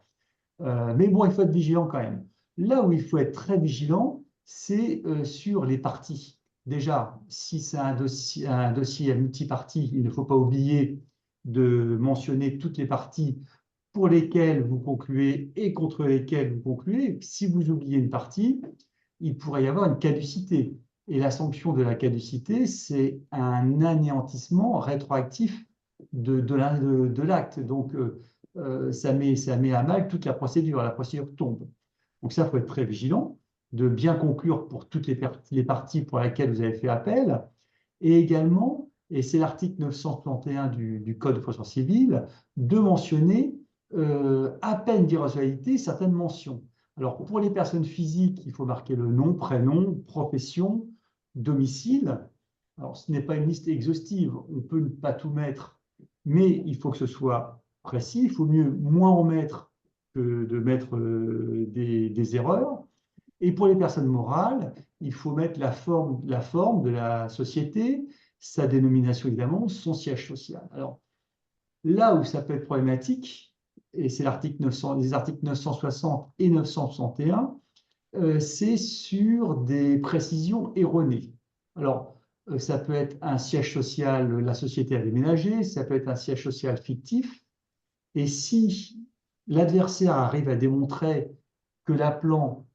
Mais bon, il faut être vigilant quand même. Là où il faut être très vigilant, c'est sur les parties. Déjà, si c'est un dossier à multiparties, il ne faut pas oublier de mentionner toutes les parties pour lesquelles vous concluez et contre lesquelles vous concluez. Si vous oubliez une partie, il pourrait y avoir une caducité. Et la sanction de la caducité, c'est un anéantissement rétroactif de l'acte. Donc, ça met à mal toute la procédure tombe. Donc ça, il faut être très vigilant, de bien conclure pour toutes les parties pour lesquelles vous avez fait appel, et également, et c'est l'article 931 du Code de procédure civile, de mentionner à peine d'irrecevabilité certaines mentions. Alors pour les personnes physiques, il faut marquer le nom, prénom, profession, domicile. Alors ce n'est pas une liste exhaustive, on peut ne pas tout mettre, mais il faut que ce soit précis, il faut moins en mettre que de mettre des erreurs. Et pour les personnes morales, il faut mettre la forme de la société, sa dénomination évidemment, son siège social. Alors là où ça peut être problématique, et c'est les articles 960 et 961, c'est sur des précisions erronées. Alors, ça peut être un siège social, la société a déménagé, ça peut être un siège social fictif, et si l'adversaire arrive à démontrer que l'appelant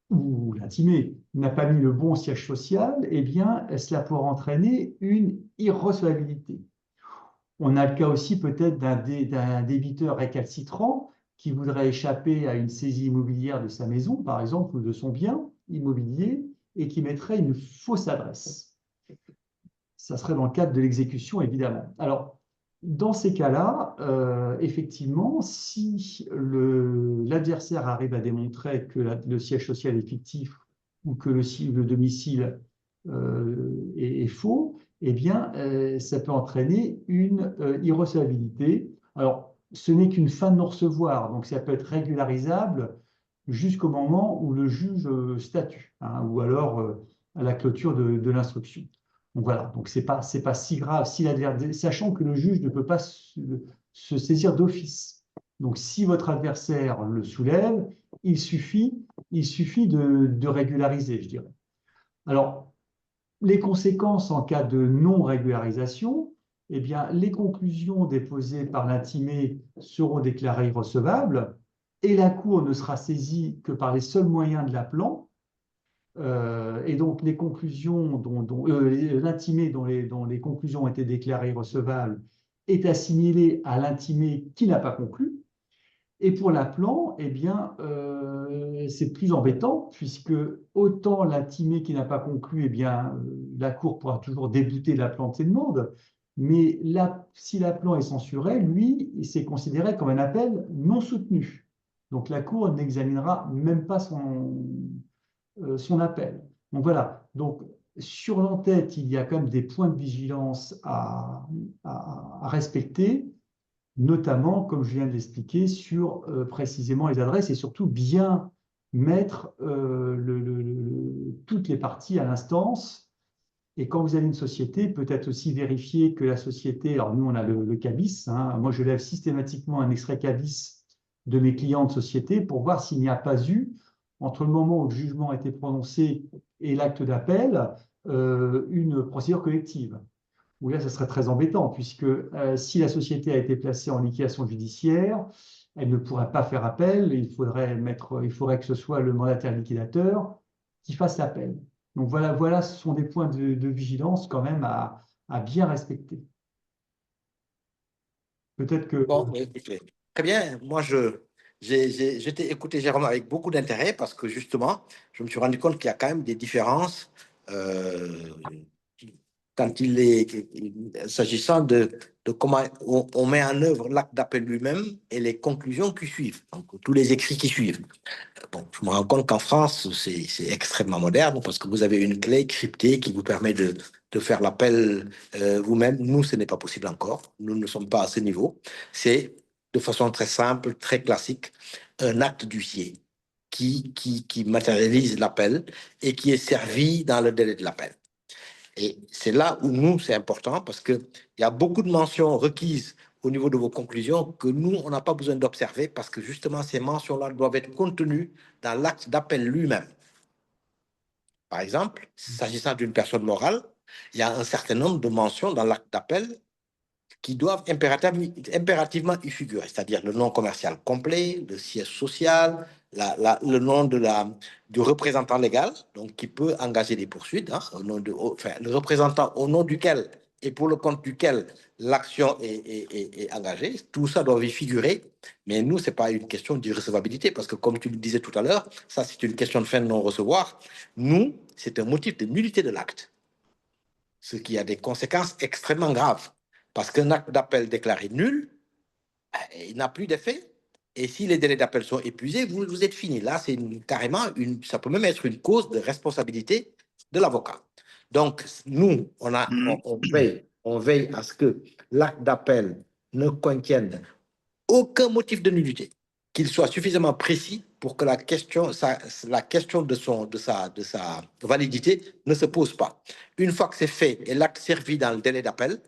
ou l'intimé n'a pas mis le bon siège social, eh bien, cela pourra entraîner une irrecevabilité. On a le cas aussi peut-être d'un débiteur récalcitrant qui voudrait échapper à une saisie immobilière de sa maison, par exemple, ou de son bien immobilier, et qui mettrait une fausse adresse. Ça serait dans le cadre de l'exécution, évidemment. Alors, dans ces cas-là, effectivement, si l'adversaire arrive à démontrer que le siège social est fictif ou que le domicile est faux, eh bien, ça peut entraîner une irrecevabilité. Alors, ce n'est qu'une fin de non-recevoir, donc ça peut être régularisable jusqu'au moment où le juge statue, hein, ou alors à la clôture de l'instruction. Donc voilà, donc c'est pas si grave, sachant que le juge ne peut pas se saisir d'office. Donc si votre adversaire le soulève, il suffit de régulariser, je dirais. Alors, les conséquences en cas de non-régularisation, eh bien, les conclusions déposées par l'intimé seront déclarées irrecevables et la Cour ne sera saisie que par les seuls moyens de l'appelant. Et donc les conclusions l'intimé dont les conclusions ont été déclarées recevables est assimilé à l'intimé qui n'a pas conclu. Et pour l'appelant, eh bien, c'est plus embêtant puisque autant l'intimé qui n'a pas conclu, eh bien, la Cour pourra toujours débouter l'appelant de ses demandes, mais là, si l'appelant est censuré, lui, c'est considéré comme un appel non soutenu. Donc la Cour n'examinera même pas son appel. Donc voilà. Donc sur l'entête, il y a quand même des points de vigilance à respecter, notamment, comme je viens de l'expliquer, sur précisément les adresses et surtout bien mettre toutes les parties à l'instance. Et quand vous avez une société, peut-être aussi vérifier que la société, alors nous on a le CABIS, hein, moi je lève systématiquement un extrait CABIS de mes clients de société pour voir s'il n'y a pas eu, entre le moment où le jugement a été prononcé et l'acte d'appel, une procédure collective. Où là, ça serait très embêtant, puisque si la société a été placée en liquidation judiciaire, elle ne pourrait pas faire appel, il faudrait que ce soit le mandataire liquidateur qui fasse l'appel. Donc voilà, ce sont des points de vigilance quand même à bien respecter. Peut-être que... Bon, écoutez, très bien. Moi, je t'ai écouté, Jérôme, avec beaucoup d'intérêt parce que justement, je me suis rendu compte qu'il y a quand même des différences quand il est s'agissant de comment on met en œuvre l'acte d'appel lui-même et les conclusions qui suivent, donc tous les écrits qui suivent. Bon, je me rends compte qu'en France, c'est extrêmement moderne parce que vous avez une clé cryptée qui vous permet de faire l'appel vous-même. Nous, ce n'est pas possible encore. Nous ne sommes pas à ce niveau. C'est de façon très simple, très classique, un acte d'huissier qui matérialise l'appel et qui est servi dans le délai de l'appel. Et c'est là où nous, c'est important parce qu'il y a beaucoup de mentions requises au niveau de vos conclusions que nous, on n'a pas besoin d'observer parce que justement, ces mentions-là doivent être contenues dans l'acte d'appel lui-même. Par exemple, s'agissant d'une personne morale, il y a un certain nombre de mentions dans l'acte d'appel qui doivent impérativement y figurer, c'est-à-dire le nom commercial complet, le siège social, le nom du représentant légal, donc qui peut engager des poursuites, hein, le représentant au nom duquel et pour le compte duquel l'action est engagée, tout ça doit y figurer. Mais nous, ce n'est pas une question d'irrecevabilité, parce que comme tu le disais tout à l'heure, ça c'est une question de fin de non-recevoir. Nous, c'est un motif de nullité de l'acte, ce qui a des conséquences extrêmement graves. Parce qu'un acte d'appel déclaré nul, il n'a plus d'effet. Et si les délais d'appel sont épuisés, vous êtes fini. Là, c'est carrément ça peut même être une cause de responsabilité de l'avocat. Donc, nous, on veille à ce que l'acte d'appel ne contienne aucun motif de nullité, qu'il soit suffisamment précis pour que la question de sa validité ne se pose pas. Une fois que c'est fait et l'acte servi dans le délai d'appel,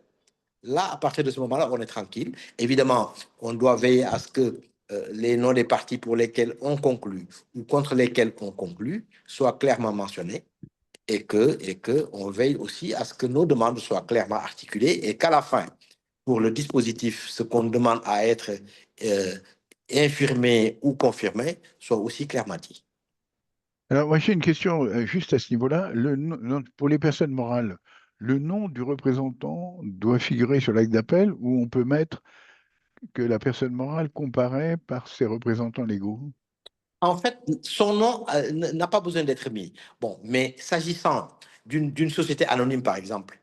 là, à partir de ce moment-là, on est tranquille. Évidemment, on doit veiller à ce que les noms des parties pour lesquelles on conclut ou contre lesquelles on conclut soient clairement mentionnés et que on veille aussi à ce que nos demandes soient clairement articulées et qu'à la fin, pour le dispositif, ce qu'on demande à être infirmé ou confirmé soit aussi clairement dit. Alors, moi, j'ai une question juste à ce niveau-là. Pour les personnes morales, le nom du représentant doit figurer sur l'acte d'appel ou on peut mettre que la personne morale comparaît par ses représentants légaux? En fait, son nom n'a pas besoin d'être mis. Bon, mais s'agissant d'une société anonyme, par exemple,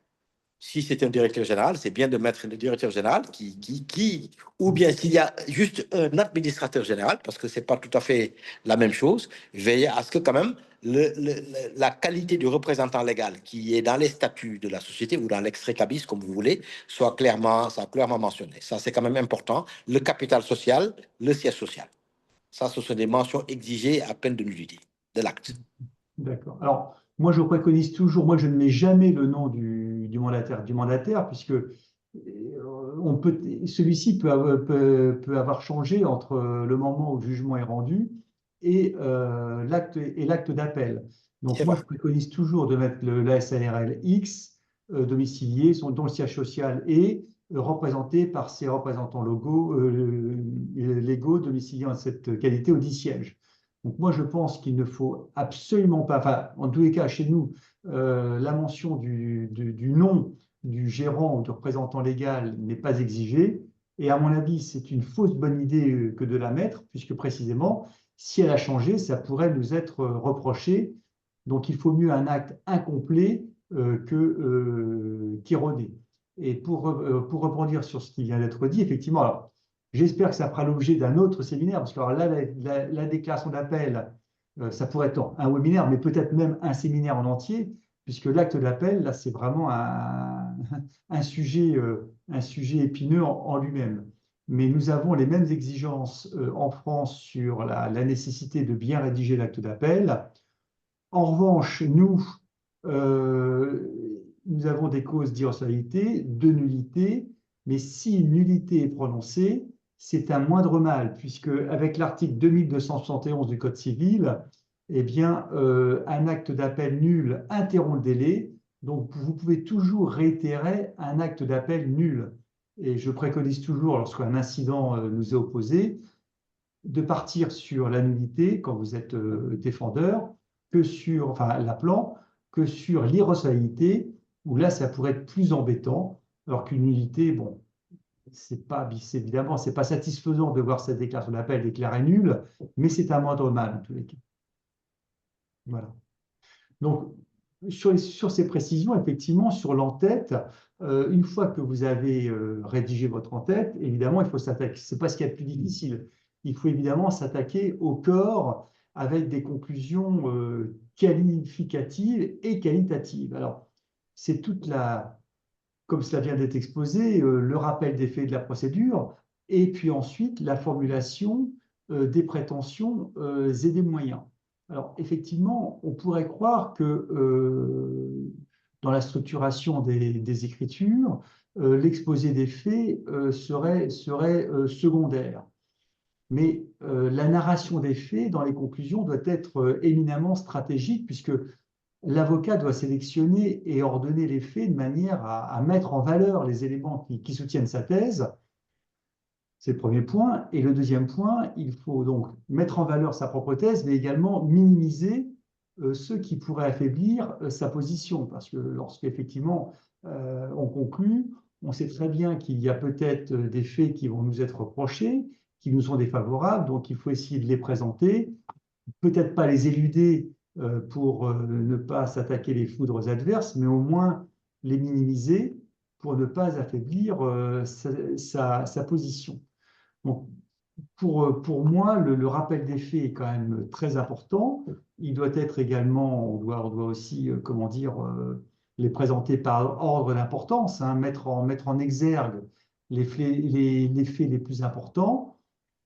si c'est un directeur général, c'est bien de mettre le directeur général ou bien s'il y a juste un administrateur général, parce que ce n'est pas tout à fait la même chose, veiller à ce que quand même la qualité du représentant légal qui est dans les statuts de la société ou dans l'extrait CABIS, comme vous voulez, soit clairement mentionné. Ça, c'est quand même important. Le capital social, le siège social. Ça, ce sont des mentions exigées à peine de nullité de l'acte. D'accord. Alors, moi, je préconise toujours, moi, je ne mets jamais le nom du mandataire, puisque celui-ci peut avoir changé entre le moment où le jugement est rendu et l'acte d'appel. Donc, moi, je préconise toujours de mettre la SARL X domicilié, dont le siège social est représenté par ses représentants légaux domiciliés en cette qualité au 10 sièges. Donc moi, je pense qu'il ne faut absolument pas, enfin, en tous les cas, chez nous, la mention du nom du gérant ou du représentant légal n'est pas exigée. Et à mon avis, c'est une fausse bonne idée que de la mettre, puisque précisément, si elle a changé, ça pourrait nous être reproché. Donc il faut mieux un acte incomplet qu'erroné. Et pour rebondir sur ce qui vient d'être dit, effectivement, alors, j'espère que ça fera l'objet d'un autre séminaire, parce que alors là, la déclaration d'appel, ça pourrait être un webinaire, mais peut-être même un séminaire en entier, puisque l'acte d'appel, là, c'est vraiment un sujet épineux en lui-même. Mais nous avons les mêmes exigences en France sur la nécessité de bien rédiger l'acte d'appel. En revanche, nous avons des causes d'irrecevabilité, de nullité, mais si une nullité est prononcée, c'est un moindre mal, puisque avec l'article 2271 du Code civil, eh bien, un acte d'appel nul interrompt le délai, donc vous pouvez toujours réitérer un acte d'appel nul. Et je préconise toujours, lorsqu'un incident nous est opposé, de partir sur la nullité quand vous êtes défendeur, enfin l'appelant, que sur l'irrecevabilité, où là, ça pourrait être plus embêtant, alors qu'une nullité, bon, évidemment, c'est pas satisfaisant de voir cette déclaration d'appel déclarée nulle, mais c'est un moindre mal en tous les cas. Voilà. Donc, sur ces précisions, effectivement, sur l'entête, une fois que vous avez rédigé votre entête, évidemment, il faut s'attaquer. Ce n'est pas ce qu'il y a de plus difficile. Il faut évidemment s'attaquer au corps avec des conclusions qualificatives et qualitatives. Alors, c'est comme cela vient d'être exposé, le rappel des faits de la procédure, et puis ensuite la formulation des prétentions et des moyens. Alors, effectivement, on pourrait croire que dans la structuration des écritures, l'exposé des faits serait secondaire. Mais la narration des faits dans les conclusions doit être éminemment stratégique, puisque l'avocat doit sélectionner et ordonner les faits de manière à mettre en valeur les éléments qui soutiennent sa thèse. C'est le premier point. Et le deuxième point, il faut donc mettre en valeur sa propre thèse, mais également minimiser ceux qui pourraient affaiblir sa position. Parce que lorsqu'effectivement on conclut, on sait très bien qu'il y a peut-être des faits qui vont nous être reprochés, qui nous sont défavorables, donc il faut essayer de les présenter, peut-être pas les éluder pour ne pas s'attaquer les foudres adverses, mais au moins les minimiser pour ne pas affaiblir sa position. Donc, pour moi, le rappel des faits est quand même très important. Il doit être également, on doit aussi, comment dire, les présenter par ordre d'importance, hein, mettre en exergue les faits les plus importants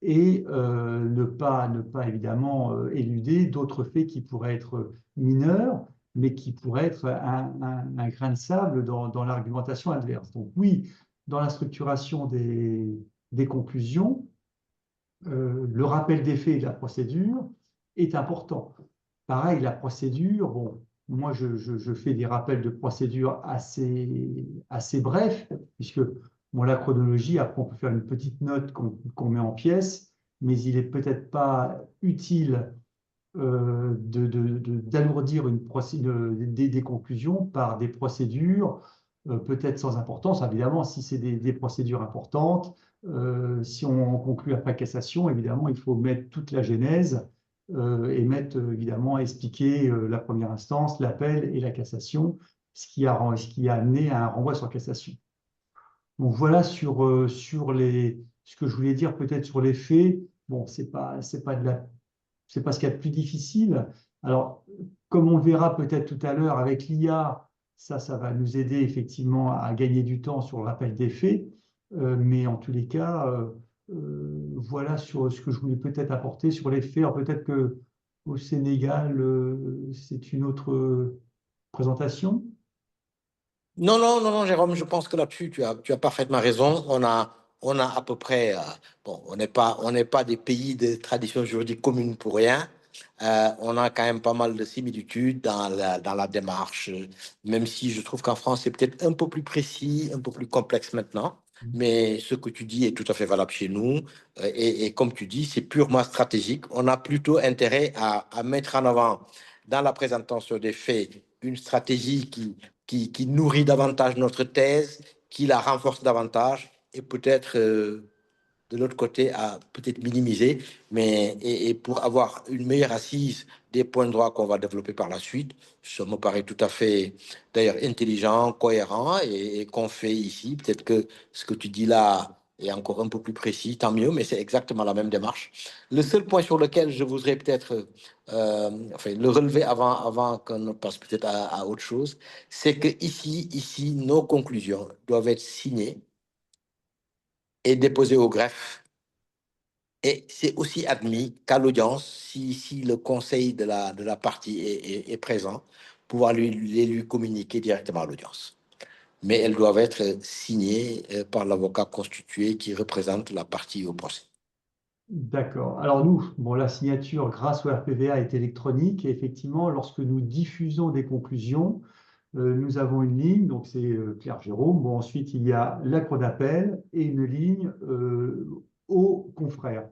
et ne pas évidemment éluder d'autres faits qui pourraient être mineurs, mais qui pourraient être un grain de sable dans l'argumentation adverse. Donc oui, dans la structuration des conclusions, le rappel des faits et de la procédure est important. Pareil, la procédure, bon, moi je fais des rappels de procédure assez brefs, puisque bon, la chronologie, après on peut faire une petite note qu'on met en pièces, mais il n'est peut-être pas utile d'alourdir des conclusions par des procédures peut-être sans importance. Évidemment, si c'est des procédures importantes, si on conclut après cassation, évidemment, il faut mettre toute la genèse et mettre, évidemment, expliquer la première instance, l'appel et la cassation, ce qui a amené à un renvoi sur cassation. Donc voilà ce que je voulais dire peut-être sur les faits. Bon, c'est pas ce qu'il y a de plus difficile. Alors, comme on le verra peut-être tout à l'heure avec l'IA, ça va nous aider effectivement à gagner du temps sur le rappel des faits. Mais en tous les cas, voilà sur ce que je voulais peut-être apporter sur les faits. Alors peut-être qu'au Sénégal, c'est une autre présentation. Non, non, non, non, Jérôme, je pense que là-dessus, tu as parfaitement raison. On a à peu près, bon, on n'est pas des pays de tradition juridique commune pour rien. On a quand même pas mal de similitudes dans la démarche, même si je trouve qu'en France, c'est peut-être un peu plus précis, un peu plus complexe maintenant. Mais ce que tu dis est tout à fait valable chez nous. Et comme tu dis, c'est purement stratégique. On a plutôt intérêt à mettre en avant, dans la présentation des faits, une stratégie qui nourrit davantage notre thèse, qui la renforce davantage, et peut-être de l'autre côté à peut-être minimiser, mais et pour avoir une meilleure assise des points de droit qu'on va développer par la suite, ça me paraît tout à fait d'ailleurs intelligent, cohérent et qu'on fait ici. Peut-être que ce que tu dis là est encore un peu plus précis, tant mieux, mais c'est exactement la même démarche. Le seul point sur lequel je voudrais peut-être enfin, le relever avant qu'on passe peut-être à autre chose, c'est que ici, nos conclusions doivent être signées et déposées au greffe. Et c'est aussi admis qu'à l'audience, si le conseil de la partie est présent, pouvoir lui communiquer directement à l'audience. Mais elles doivent être signées par l'avocat constitué qui représente la partie au procès. D'accord. Alors nous, bon, la signature grâce au RPVA est électronique et effectivement, lorsque nous diffusons des conclusions, nous avons une ligne, donc c'est Claire Jérôme. Bon, ensuite, il y a la cour d'appel et une ligne aux confrères,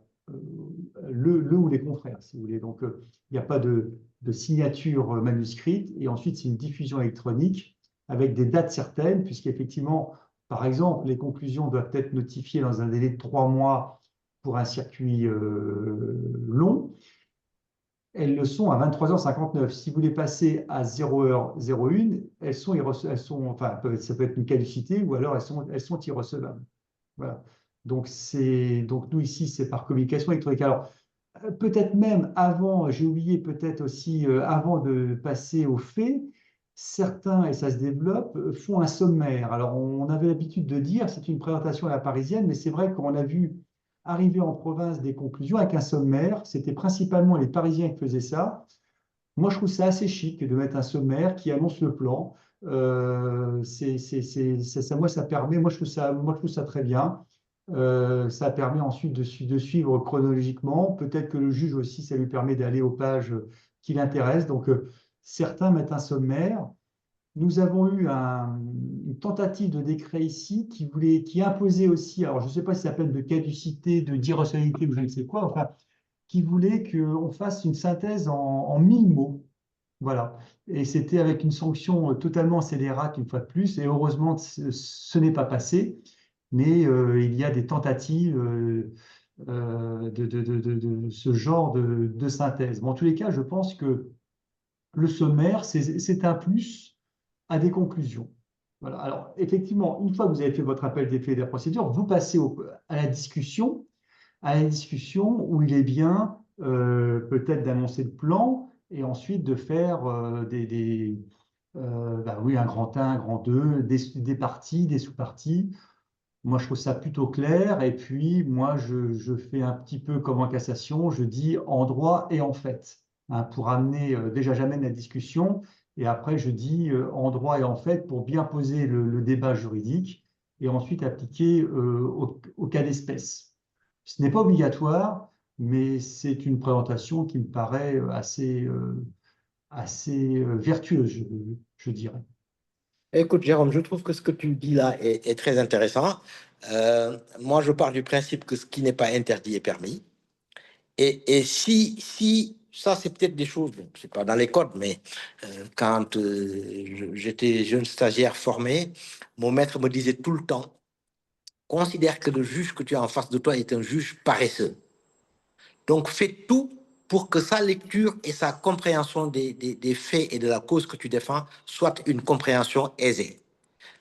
le ou les confrères, si vous voulez. Donc, il n'y a pas de signature manuscrite et ensuite, c'est une diffusion électronique avec des dates certaines, puisqu'effectivement, par exemple, les conclusions doivent être notifiées dans un délai de 3 mois pour un circuit long. Elles le sont à 23h59. Si vous les passez à 0h01, enfin, ça peut être une caducité ou alors elles sont irrecevables. Voilà. Donc nous ici, c'est par communication électronique. Alors, peut-être même avant, j'ai oublié peut-être aussi, avant de passer aux faits, certains, et ça se développe, font un sommaire. Alors, on avait l'habitude de dire, c'est une présentation à la parisienne, mais c'est vrai qu'on a vu arriver en province des conclusions avec un sommaire. C'était principalement les Parisiens qui faisaient ça. Moi, je trouve ça assez chic de mettre un sommaire qui annonce le plan. Moi, ça permet, moi, je trouve ça très bien. Ça permet ensuite de suivre chronologiquement. Peut-être que le juge aussi, ça lui permet d'aller aux pages qui l'intéressent. Donc, certains mettent un sommaire. Nous avons eu une tentative de décret ici qui imposait aussi, alors je ne sais pas si ça s'appelle de caducité, de d'irrecevabilité ou je ne sais quoi, enfin, qui voulait qu'on fasse une synthèse en 1000 mots. Voilà. Et c'était avec une sanction totalement scélérate une fois de plus. Et heureusement, ce n'est pas passé. Mais il y a des tentatives de ce genre de synthèse. Bon, en tous les cas, je pense que le sommaire, c'est un plus à des conclusions. Voilà. Alors, effectivement, une fois que vous avez fait votre appel des faits et des procédures, vous passez à la discussion où il est bien peut-être d'annoncer le plan et ensuite de faire oui, un grand 1, un grand 2, des parties, des sous-parties. Moi, je trouve ça plutôt clair. Et puis, moi, je fais un petit peu comme en cassation, je dis en droit et en fait, hein, pour amener, déjà, j'amène la discussion. Et après, je dis en droit et en fait pour bien poser le débat juridique et ensuite appliquer au cas d'espèce. Ce n'est pas obligatoire, mais c'est une présentation qui me paraît assez vertueuse, je dirais. Écoute, Jérôme, je trouve que ce que tu dis là est très intéressant. Moi, je pars du principe que ce qui n'est pas interdit est permis. Et si ça, c'est peut-être des choses, bon, c'est pas dans les codes, mais quand j'étais jeune stagiaire formé, mon maître me disait tout le temps, considère que le juge que tu as en face de toi est un juge paresseux. Donc, fais tout pour que sa lecture et sa compréhension des faits et de la cause que tu défends soient une compréhension aisée.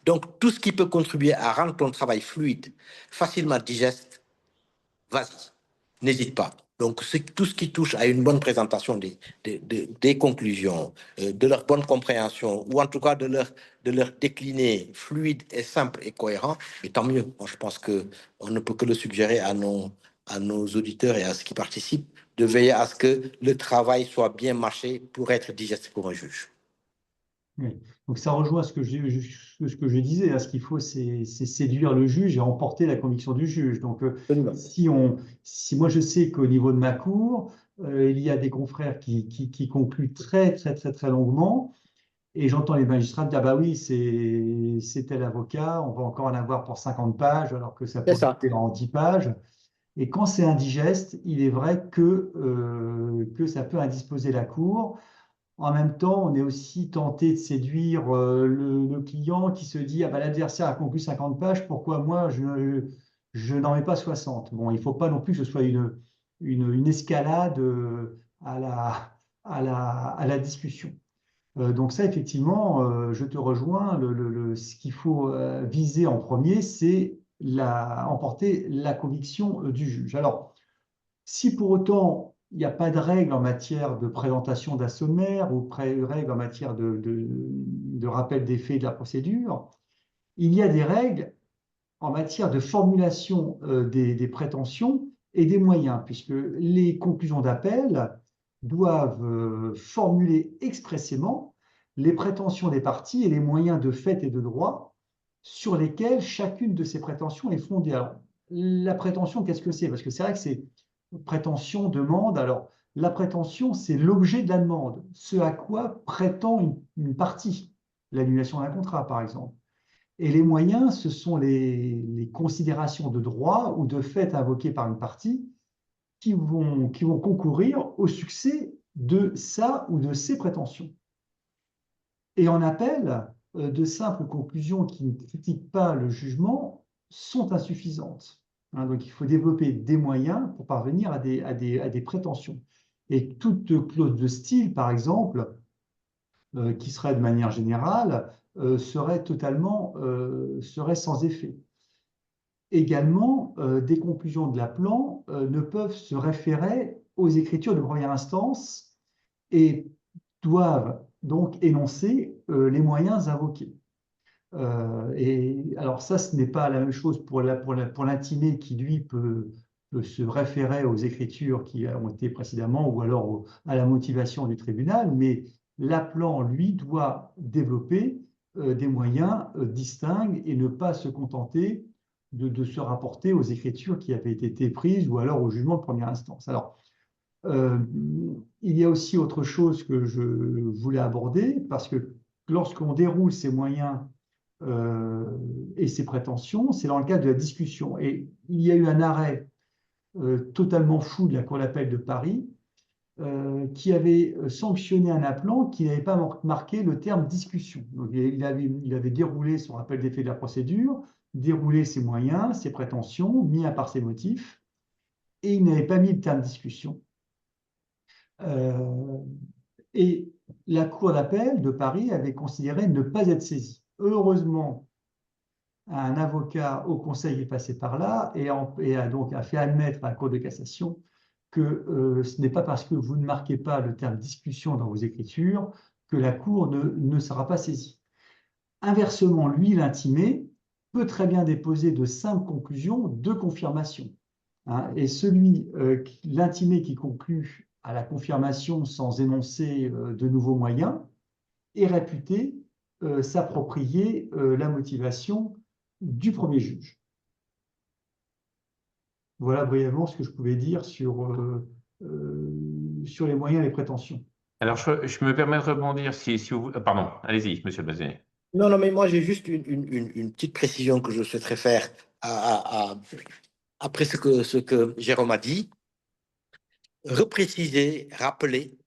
Donc, tout ce qui peut contribuer à rendre ton travail fluide, facilement digeste, vas-y, n'hésite pas. Donc, tout ce qui touche à une bonne présentation des conclusions, de leur bonne compréhension, ou en tout cas de leur décliner fluide et simple et cohérent, et tant mieux. Moi, je pense qu'on ne peut que le suggérer à nos auditeurs et à ceux qui participent, de veiller à ce que le travail soit bien mâché pour être digeste pour un juge. Oui. Donc ça rejoint ce que je disais, hein. Ce qu'il faut, c'est séduire le juge et emporter la conviction du juge. Donc Absolument. si moi je sais qu'au niveau de ma cour, il y a des confrères qui concluent très très très très longuement, Et j'entends les magistrats dire, ah bah oui, c'est tel avocat, on va encore en avoir pour 50 pages, alors que ça C'est pourrait ça. être en 10 pages. Et quand c'est indigeste, il est vrai que ça peut indisposer la cour. En même temps, on est aussi tenté de séduire le client qui se dit, ah bah, l'adversaire a conclu 50 pages, pourquoi moi je n'en mets pas 60? Bon, il ne faut pas non plus que ce soit une escalade à la discussion. Donc ça, effectivement, je te rejoins. Ce qu'il faut viser en premier, c'est emporter la conviction du juge. Alors, si pour autant, il n'y a pas de règles en matière de présentation d'un sommaire ou règles en matière de rappel des faits de la procédure, il y a des règles en matière de formulation des prétentions et des moyens, puisque les conclusions d'appel doivent formuler expressément les prétentions des parties et les moyens de fait et de droit sur lesquels chacune de ces prétentions est fondée. Alors, la prétention, qu'est-ce que c'est? Parce que c'est vrai que c'est prétention, demande. Alors, la prétention, c'est l'objet de la demande, ce à quoi prétend une partie, l'annulation d'un contrat, par exemple. Et les moyens, ce sont les considérations de droit ou de fait invoquées par une partie qui vont concourir au succès de sa ou de ses prétentions. Et en appel, de simples conclusions qui ne critiquent pas le jugement sont insuffisantes. Hein, donc il faut développer des moyens pour parvenir à des prétentions. Et toute clause de style, par exemple, qui serait de manière générale, serait sans effet. Également, des conclusions de l'appelant ne peuvent se référer aux écritures de première instance et doivent donc énoncer les moyens invoqués. Et alors ça, ce n'est pas la même chose pour l'intimé qui, lui, peut se référer aux écritures qui ont été précédemment ou alors à la motivation du tribunal, mais l'appelant, lui, doit développer des moyens distincts et ne pas se contenter de se rapporter aux écritures qui avaient été prises ou alors au jugement de première instance. Alors, il y a aussi autre chose que je voulais aborder, parce que lorsqu'on déroule ces moyens et ses prétentions, c'est dans le cadre de la discussion. Et il y a eu un arrêt totalement fou de la Cour d'appel de Paris qui avait sanctionné un appelant qui n'avait pas marqué le terme discussion. Donc, il avait déroulé son rappel des faits de la procédure, déroulé ses moyens, ses prétentions, mis à part ses motifs, et il n'avait pas mis le terme discussion. Et la Cour d'appel de Paris avait considéré ne pas être saisie. Heureusement, un avocat au Conseil est passé par là et a fait admettre à la Cour de cassation que ce n'est pas parce que vous ne marquez pas le terme discussion dans vos écritures que la Cour ne sera pas saisie. Inversement, lui, l'intimé, peut très bien déposer de simples conclusions de confirmation. Hein, et l'intimé qui conclut à la confirmation sans énoncer de nouveaux moyens est réputé s'approprier la motivation du premier juge. Voilà brièvement ce que je pouvais dire sur les moyens et les prétentions. Alors, je me permets de rebondir si vous... Pardon, allez-y, monsieur Bazinet. Non, non, mais moi, j'ai juste une petite précision que je souhaiterais faire après ce que Jérôme a dit. Repréciser, rappeler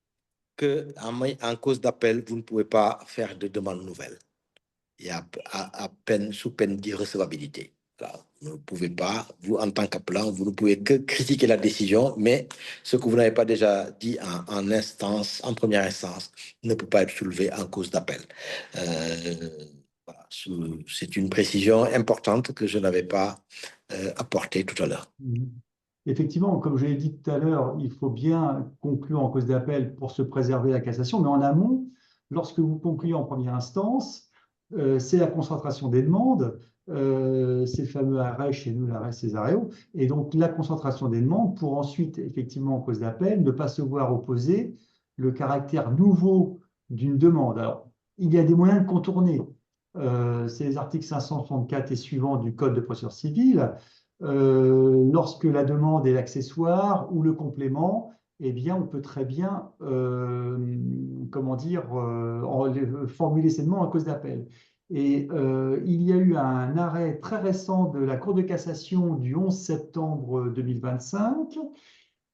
qu'en cause d'appel, vous ne pouvez pas faire de demande nouvelle. Il y a sous peine d'irrecevabilité. Vous ne pouvez pas, vous en tant qu'appelant, vous ne pouvez que critiquer la décision, mais ce que vous n'avez pas déjà dit en première instance, ne peut pas être soulevé en cause d'appel. Voilà, c'est une précision importante que je n'avais pas apportée tout à l'heure. Effectivement, comme je l'ai dit tout à l'heure, il faut bien conclure en cause d'appel pour se préserver la cassation, mais en amont, lorsque vous concluez en première instance, c'est la concentration des demandes, c'est le fameux arrêt chez nous, l'arrêt Césareo, et donc la concentration des demandes pour ensuite, effectivement, en cause d'appel, ne pas se voir opposer le caractère nouveau d'une demande. Alors, il y a des moyens de contourner. C'est les articles 564 et suivants du Code de procédure civile. Lorsque la demande est l'accessoire ou le complément eh bien, on peut très bien, comment dire, formuler ces demandes en cause d'appel. Et il y a eu un arrêt très récent de la Cour de cassation du 11 septembre 2025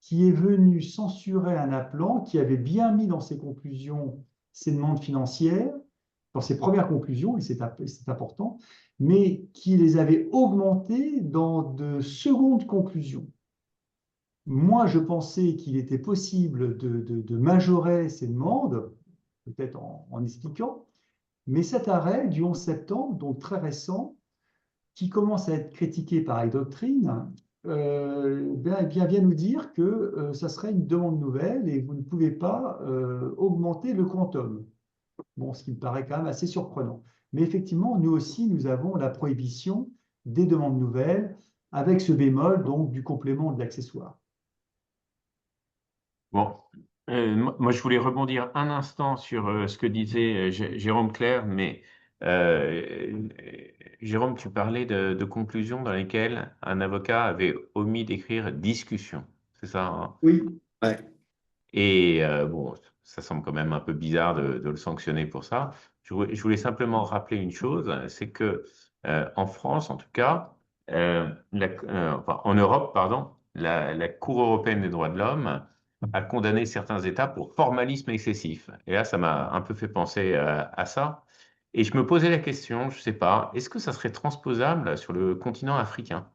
qui est venu censurer un appelant qui avait bien mis dans ses conclusions ses demandes financières, dans ses premières conclusions, et c'est important, mais qui les avait augmentées dans de secondes conclusions. Moi, je pensais qu'il était possible de majorer ces demandes, peut-être en expliquant, mais cet arrêt du 11 septembre, donc très récent, qui commence à être critiqué par iDoctrine, vient nous dire que ça serait une demande nouvelle et vous ne pouvez pas augmenter le quantum. Bon, ce qui me paraît quand même assez surprenant. Mais effectivement, nous aussi, nous avons la prohibition des demandes nouvelles avec ce bémol, donc du complément de l'accessoire. Bon, moi, je voulais rebondir un instant sur ce que disait Jérôme Clair, mais euh, Jérôme, tu parlais de conclusions dans lesquelles un avocat avait omis d'écrire discussion. C'est ça, hein? Oui. Ouais. Et bon, ça semble quand même un peu bizarre de le sanctionner pour ça. Je voulais simplement rappeler une chose, c'est que en France, en tout cas, enfin, en Europe, pardon, la Cour européenne des droits de l'homme a condamné certains États pour formalisme excessif. Et là, ça m'a un peu fait penser à ça. Et je me posais la question, je ne sais pas, est-ce que ça serait transposable sur le continent africain?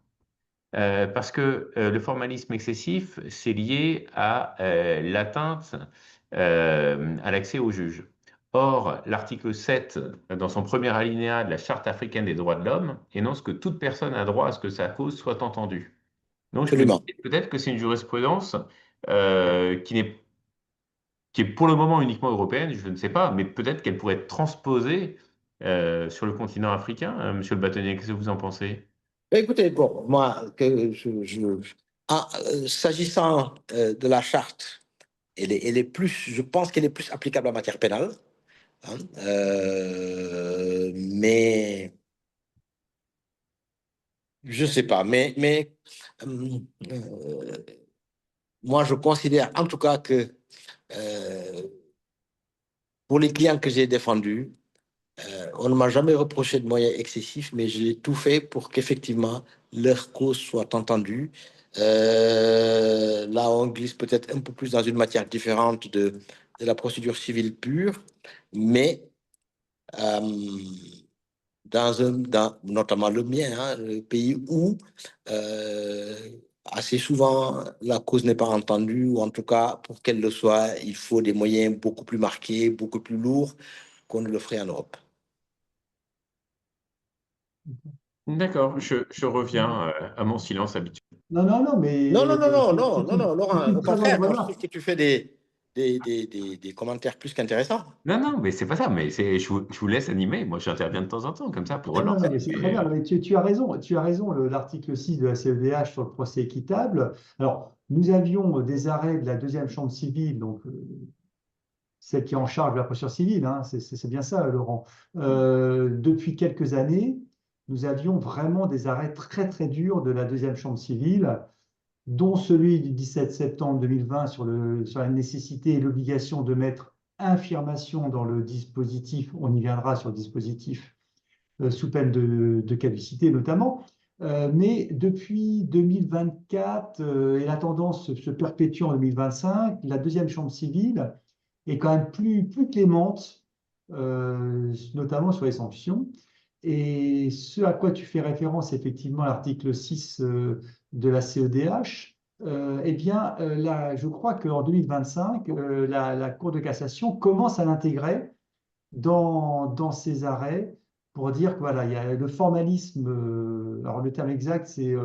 Parce que le formalisme excessif, c'est lié à l'atteinte à l'accès au juge. Or, l'article 7, dans son premier alinéa de la Charte africaine des droits de l'homme, énonce que toute personne a droit à ce que sa cause soit entendue. Donc, je me Absolument. disais peut-être que c'est une jurisprudence qui est pour le moment uniquement européenne, je ne sais pas, mais peut-être qu'elle pourrait être transposée sur le continent africain. Monsieur le bâtonnier, qu'est-ce que vous en pensez? Écoutez, bon, moi, s'agissant de la charte, elle est plus, je pense qu'elle est plus applicable en matière pénale, hein, mais je ne sais pas. Euh, euh, moi, je considère en tout cas que euh, pour les clients que j'ai défendus, on ne m'a jamais reproché de moyens excessifs, mais j'ai tout fait pour qu'effectivement leur cause soit entendue. Là, on glisse peut-être un peu plus dans une matière différente de la procédure civile pure, mais euh, notamment le mien, hein, le pays où euh, assez souvent la cause n'est pas entendue, ou en tout cas, pour qu'elle le soit, il faut des moyens beaucoup plus marqués, beaucoup plus lourds qu'on ne le ferait en Europe. D'accord, je reviens à mon silence habituel. Non, non, non, Non, mais non, non, non, non, c'est non, non, c'est Laurent. une Au très bonne contraire, moi, je trouve remarque. que tu fais des commentaires plus qu'intéressants. Non, non, mais c'est pas ça, mais je vous laisse animer. Moi, j'interviens de temps en temps, comme ça, pour Non, non, relancer. non, mais c'est très bien. Mais tu as raison. Tu as raison. L'article 6 de la CEDH sur le procès équitable. Alors, nous avions des arrêts de la deuxième chambre civile, donc celle qui est en charge de la procédure civile, hein, c'est bien ça, Laurent. Depuis quelques années, nous avions vraiment des arrêts très, très durs de la deuxième chambre civile, dont celui du 17 septembre 2020 sur la nécessité et l'obligation de mettre infirmation dans le dispositif. On y viendra sur le dispositif sous peine de caducité notamment. Mais depuis 2024, et la tendance se perpétue en 2025, la deuxième chambre civile est quand même plus clémente, notamment sur les sanctions. Et ce à quoi tu fais référence, effectivement, l'article 6 de la CEDH, eh bien, là, je crois qu'en 2025, la Cour de cassation commence à l'intégrer dans ses arrêts pour dire que voilà, il y a le formalisme, alors le terme exact, c'est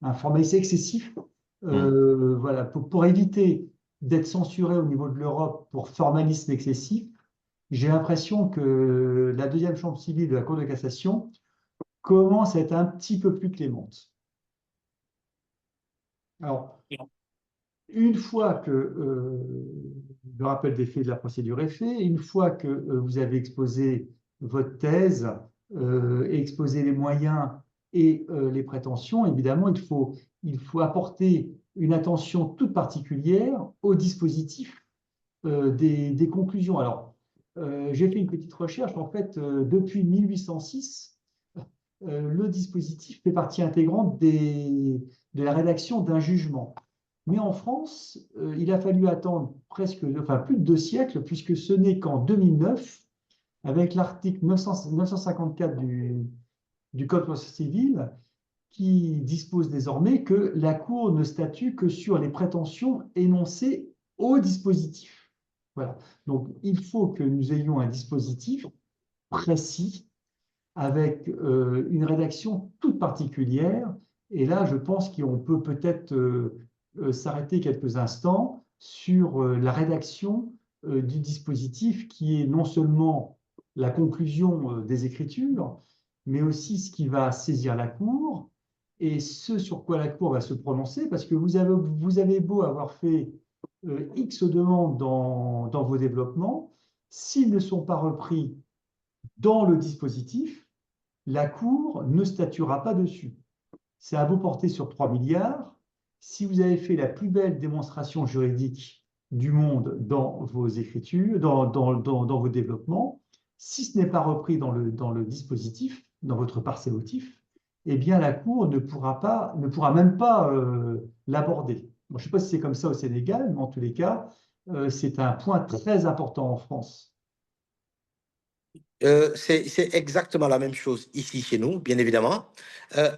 un formalisme excessif, Hmm. voilà, pour éviter d'être censuré au niveau de l'Europe pour formalisme excessif. J'ai l'impression que la deuxième chambre civile de la Cour de cassation commence à être un petit peu plus clémente. Alors, une fois que le rappel des faits de la procédure est fait, une fois que vous avez exposé votre thèse, exposé les moyens et les prétentions, évidemment, il faut apporter une attention toute particulière au dispositif des conclusions. Alors, j'ai fait une petite recherche. En fait, depuis 1806, le dispositif fait partie intégrante de la rédaction d'un jugement. Mais en France, il a fallu attendre plus de 2 siècles, puisque ce n'est qu'en 2009, avec l'article 954 du Code procédure civil, qui dispose désormais que la Cour ne statue que sur les prétentions énoncées au dispositif. Voilà. Donc, il faut que nous ayons un dispositif précis avec une rédaction toute particulière. Et là, je pense qu'on peut peut-être s'arrêter quelques instants sur la rédaction du dispositif qui est non seulement la conclusion des écritures, mais aussi ce qui va saisir la Cour et ce sur quoi la Cour va se prononcer, parce que vous avez beau avoir fait X demandes dans vos développements, s'ils ne sont pas repris dans le dispositif, la Cour ne statuera pas dessus. Ça a beau porter sur 3 milliards, si vous avez fait la plus belle démonstration juridique du monde dans vos écritures, dans vos développements, si ce n'est pas repris dans le dispositif, dans votre parcelle-motif, eh bien la Cour ne pourra même pas l'aborder. Bon, je ne sais pas si c'est comme ça au Sénégal, mais en tous les cas, c'est un point très important en France. C'est exactement la même chose ici chez nous, bien évidemment.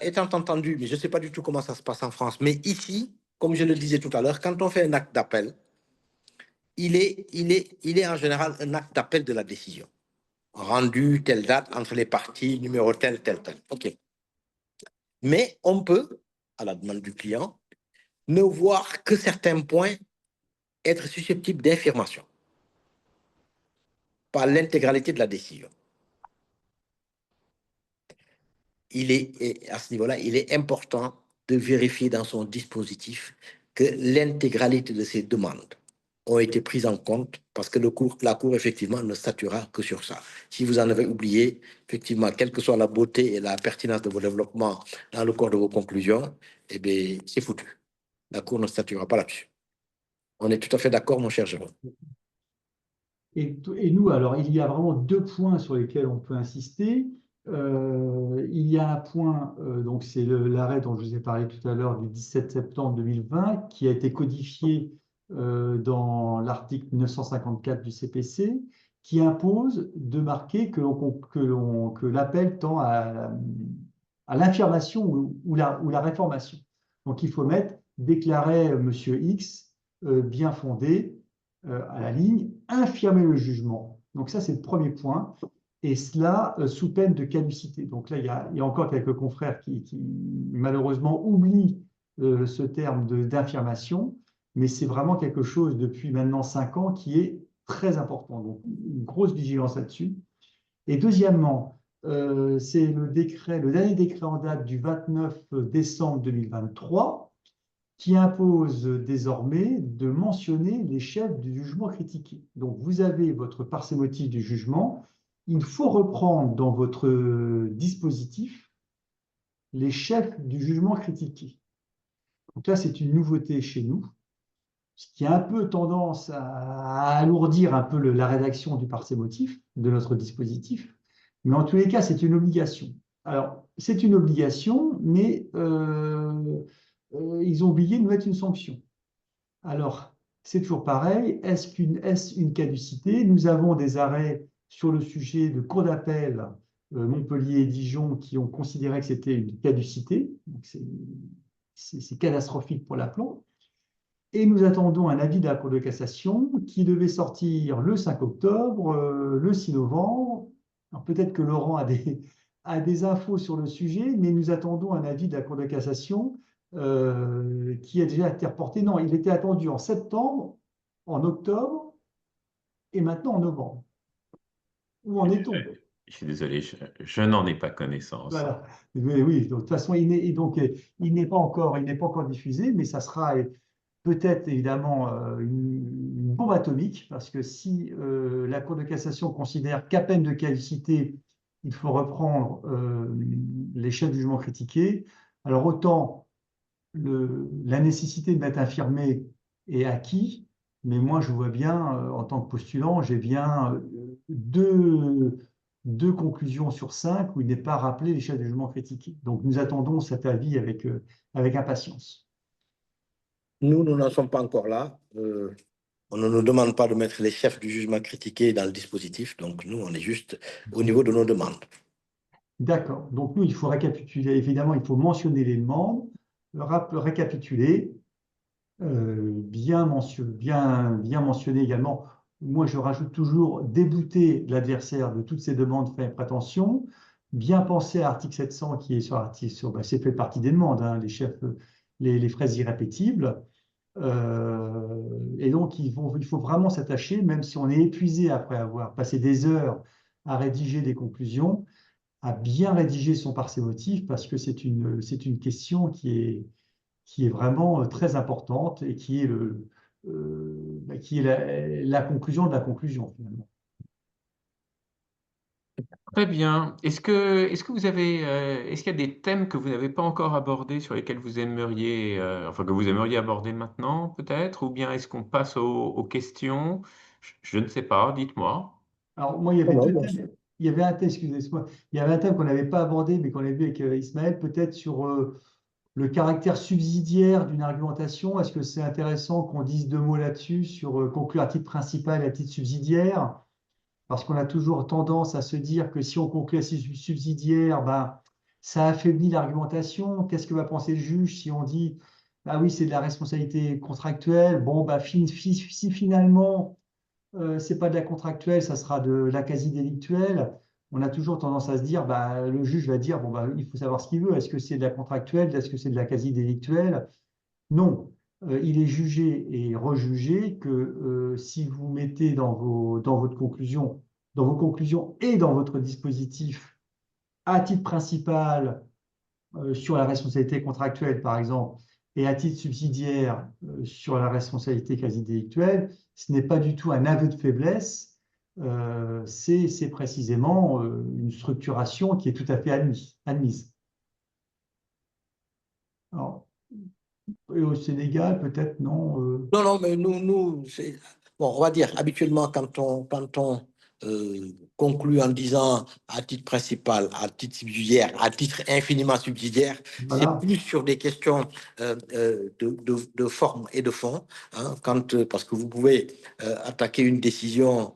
Étant entendu, mais je ne sais pas du tout comment ça se passe en France, mais ici, comme je le disais tout à l'heure, quand on fait un acte d'appel, il est en général un acte d'appel de la décision. Rendu telle date, entre les parties, numéro tel, tel, tel. OK. Mais on peut, à la demande du client, ne voir que certains points être susceptibles d'information, pas l'intégralité de la décision. À ce niveau-là, il est important de vérifier dans son dispositif que l'intégralité de ces demandes ont été prises en compte parce que la Cour, effectivement, ne statuera que sur ça. Si vous en avez oublié, effectivement, quelle que soit la beauté et la pertinence de vos développements dans le corps de vos conclusions, eh bien, c'est foutu. La Cour ne statuera pas là-dessus. On est tout à fait d'accord, mon cher Jérôme. Et nous, alors, il y a vraiment 2 points sur lesquels on peut insister. Il y a un point, donc c'est l'arrêt dont je vous ai parlé tout à l'heure du 17 septembre 2020, qui a été codifié dans l'article 954 du CPC, qui impose de marquer que l'appel tend à l'infirmation ou la réformation. Donc, il faut mettre « déclarer Monsieur X bien fondé » à la ligne, infirmer le jugement. Donc ça, c'est le premier point. Et cela sous peine de caducité. Donc là, il y a encore quelques confrères qui malheureusement oublient ce terme d'infirmation, mais c'est vraiment quelque chose depuis maintenant 5 ans qui est très important. Donc une grosse vigilance là-dessus. Et deuxièmement, c'est le dernier décret en date du 29 décembre 2023 qui impose désormais de mentionner les chefs du jugement critiqué. Donc, vous avez votre parcelle-motif du jugement. Il faut reprendre dans votre dispositif les chefs du jugement critiqué. Donc là, c'est une nouveauté chez nous, ce qui a un peu tendance à alourdir un peu la rédaction du parcelle-motif de notre dispositif. Mais en tous les cas, c'est une obligation. Alors, c'est une obligation, mais ils ont oublié de mettre une sanction. Alors, c'est toujours pareil. Est-ce une caducité? Nous avons des arrêts sur le sujet de cour d'appel Montpellier et Dijon qui ont considéré que c'était une caducité. C'est catastrophique pour l'aplomb. Et nous attendons un avis de la Cour de cassation qui devait sortir le 5 octobre, le 6 novembre. Peut-être que Laurent a des infos sur le sujet, mais nous attendons un avis de la Cour de cassation qui a déjà été reporté. Non, il était attendu en septembre, en octobre et maintenant en novembre. Où en est-on? Je suis désolé, je n'en ai pas connaissance. Voilà. Mais oui, de toute façon, il n'est pas encore diffusé, mais ça sera peut-être évidemment une bombe atomique, parce que si la Cour de cassation considère qu'à peine de caducité, il faut reprendre les chefs du jugement critiqués, alors autant la nécessité de mettre infirmé est acquis, mais moi, je vois bien, en tant que postulant, j'ai bien deux conclusions sur 5 où il n'est pas rappelé l'échelle du jugement critique. Donc, nous attendons cet avis avec impatience. Nous n'en sommes pas encore là. On ne nous demande pas de mettre les chefs du jugement critiqué dans le dispositif, donc nous, on est juste au niveau de nos demandes. D'accord. Donc, nous, il faut récapituler. Évidemment, il faut mentionner les demandes, récapituler, bien mentionner également. Moi, je rajoute toujours débouter l'adversaire de toutes ces demandes, faits et prétentions. Bien penser à l'article 700 qui est c'est fait partie des demandes, hein, les chefs, les frais irrépétibles. Et donc, il faut vraiment s'attacher, même si on est épuisé après avoir passé des heures à rédiger des conclusions, à bien rédiger son parsémotif parce que c'est une question qui est vraiment très importante et qui est, la conclusion de la conclusion, finalement. Très bien. Est-ce que vous avez, est-ce qu'il y a des thèmes que vous n'avez pas encore abordés sur lesquels vous aimeriez, enfin que vous aimeriez aborder maintenant, peut-être, ou bien est-ce qu'on passe aux questions? Je ne sais pas, dites-moi. Alors, moi, il y avait Alors, deux bon, thèmes. Il y avait un thème, excusez-moi, il y avait un thème qu'on n'avait pas abordé, mais qu'on avait vu avec Ismaël, peut-être sur le caractère subsidiaire d'une argumentation. Est-ce que c'est intéressant qu'on dise deux mots là-dessus, sur conclure à titre principal et à titre subsidiaire? Parce qu'on a toujours tendance à se dire que si on conclut à titre subsidiaire, ben, ça affaiblit l'argumentation. Qu'est-ce que va penser le juge si on dit, ah oui, c'est de la responsabilité contractuelle? Bon, bah, si finalement, c'est pas de la contractuelle, ça sera de la quasi-délictuelle. On a toujours tendance à se dire, bah, le juge va dire, bon, bah, il faut savoir ce qu'il veut. Est-ce que c'est de la contractuelle? Est-ce que c'est de la quasi-délictuelle? Non. Il est jugé et rejugé que si vous mettez dans vos conclusions et dans votre dispositif, à titre principal, sur la responsabilité contractuelle, par exemple, et à titre subsidiaire sur la responsabilité quasi-délictuelle, ce n'est pas du tout un aveu de faiblesse, c'est précisément une structuration qui est tout à fait admise. Alors, et au Sénégal, peut-être non. non, non, mais bon, on va dire, habituellement, quand on conclut en disant à titre principal, à titre subsidiaire, à titre infiniment subsidiaire, c'est Voilà. plus sur des questions de forme et de fond, hein, parce que vous pouvez attaquer une décision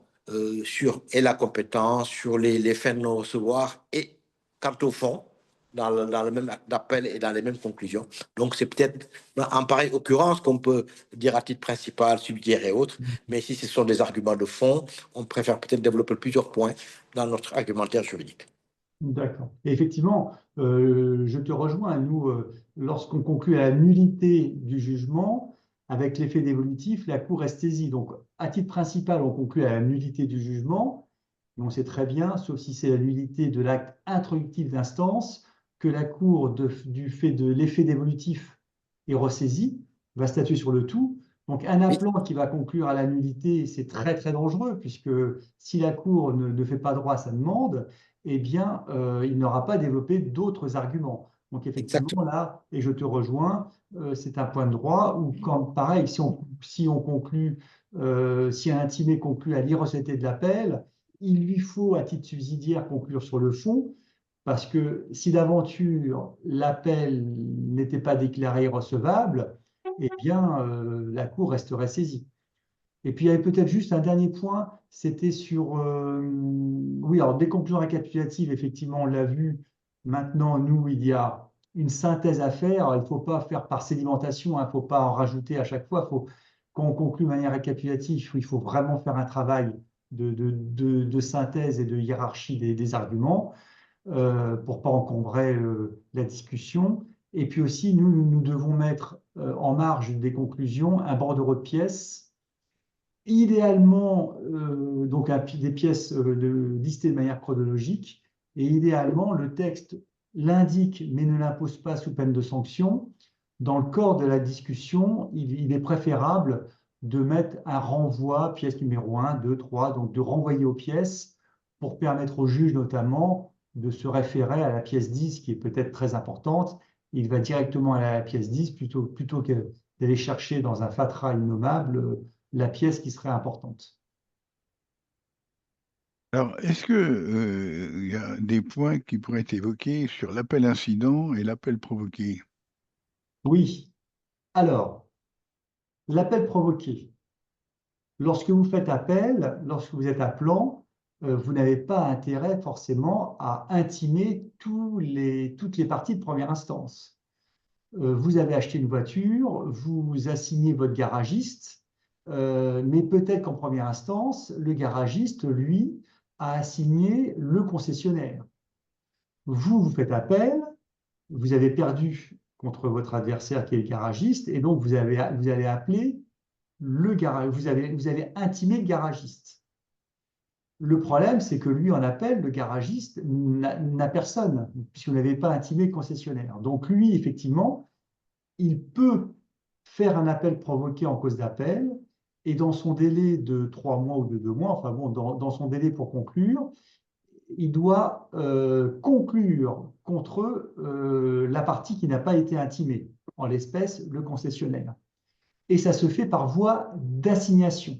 sur et la compétence, sur les fins de non-recevoir, et quant au fond, dans le même acte d'appel et dans les mêmes conclusions. Donc, c'est peut-être en pareille occurrence qu'on peut dire à titre principal, subsidiaire et autres, mais si ce sont des arguments de fond, on préfère peut-être développer plusieurs points dans notre argumentaire juridique. D'accord. Et effectivement, je te rejoins. Nous, lorsqu'on conclut à la nullité du jugement, avec l'effet dévolutif, la Cour est saisie. Donc, à titre principal, on conclut à la nullité du jugement, mais on sait très bien, sauf si c'est la nullité de l'acte introductif d'instance, que la Cour, du fait de l'effet dévolutif, est ressaisie, va statuer sur le tout. Donc, un Oui, appelant qui va conclure à la nullité, c'est très, très dangereux, puisque si la Cour ne fait pas droit à sa demande, eh bien, il n'aura pas développé d'autres arguments. Donc, effectivement, exactement. là, et je te rejoins, c'est un point de droit où, quand, pareil, si on conclut, si un intimé conclut à l'irrecevabilité de l'appel, il lui faut, à titre subsidiaire, conclure sur le fond, parce que si d'aventure l'appel n'était pas déclaré recevable, eh bien, la Cour resterait saisie. Et puis, il y avait peut-être juste un dernier point, c'était sur, oui, alors des conclusions récapitulatives, effectivement, on l'a vu. Maintenant, nous, il y a une synthèse à faire. Il ne faut pas faire par sédimentation, il ne faut pas en rajouter à chaque fois. Quand on conclut de manière récapitulative, il faut vraiment faire un travail de synthèse et de hiérarchie des arguments pour ne pas encombrer la discussion. Et puis aussi, nous devons mettre en marge des conclusions un bordereau de pièces idéalement, donc des pièces listées de manière chronologique, et idéalement, le texte l'indique mais ne l'impose pas sous peine de sanction. Dans le corps de la discussion, il est préférable de mettre un renvoi, pièce numéro 1, 2, 3, donc de renvoyer aux pièces pour permettre au juge notamment de se référer à la pièce 10 qui est peut-être très importante il va directement aller à la pièce 10 plutôt que d'aller chercher dans un fatras innommable la pièce qui serait importante. Alors, est-ce que, il y a des points qui pourraient être évoqués sur l'appel incident et l'appel provoqué? Oui. Alors, l'appel provoqué. Lorsque vous faites appel, lorsque vous êtes appelant, vous n'avez pas intérêt forcément à intimer toutes les parties de première instance. Vous avez acheté une voiture, vous assignez votre garagiste, mais peut-être qu'en première instance, le garagiste, lui, a assigné le concessionnaire. Vous faites appel, vous avez perdu contre votre adversaire qui est le garagiste, et donc vous allez appeler le garage, vous avez intimé le garagiste. Le problème, c'est que lui, en appel, le garagiste n'a personne, puisque vous n'avez pas intimé le concessionnaire. Donc lui, effectivement, il peut faire un appel provoqué en cause d'appel, et dans son délai de 3 mois ou de 2 mois, enfin bon, dans son délai pour conclure, il doit conclure contre la partie qui n'a pas été intimée, en l'espèce le concessionnaire. Et ça se fait par voie d'assignation.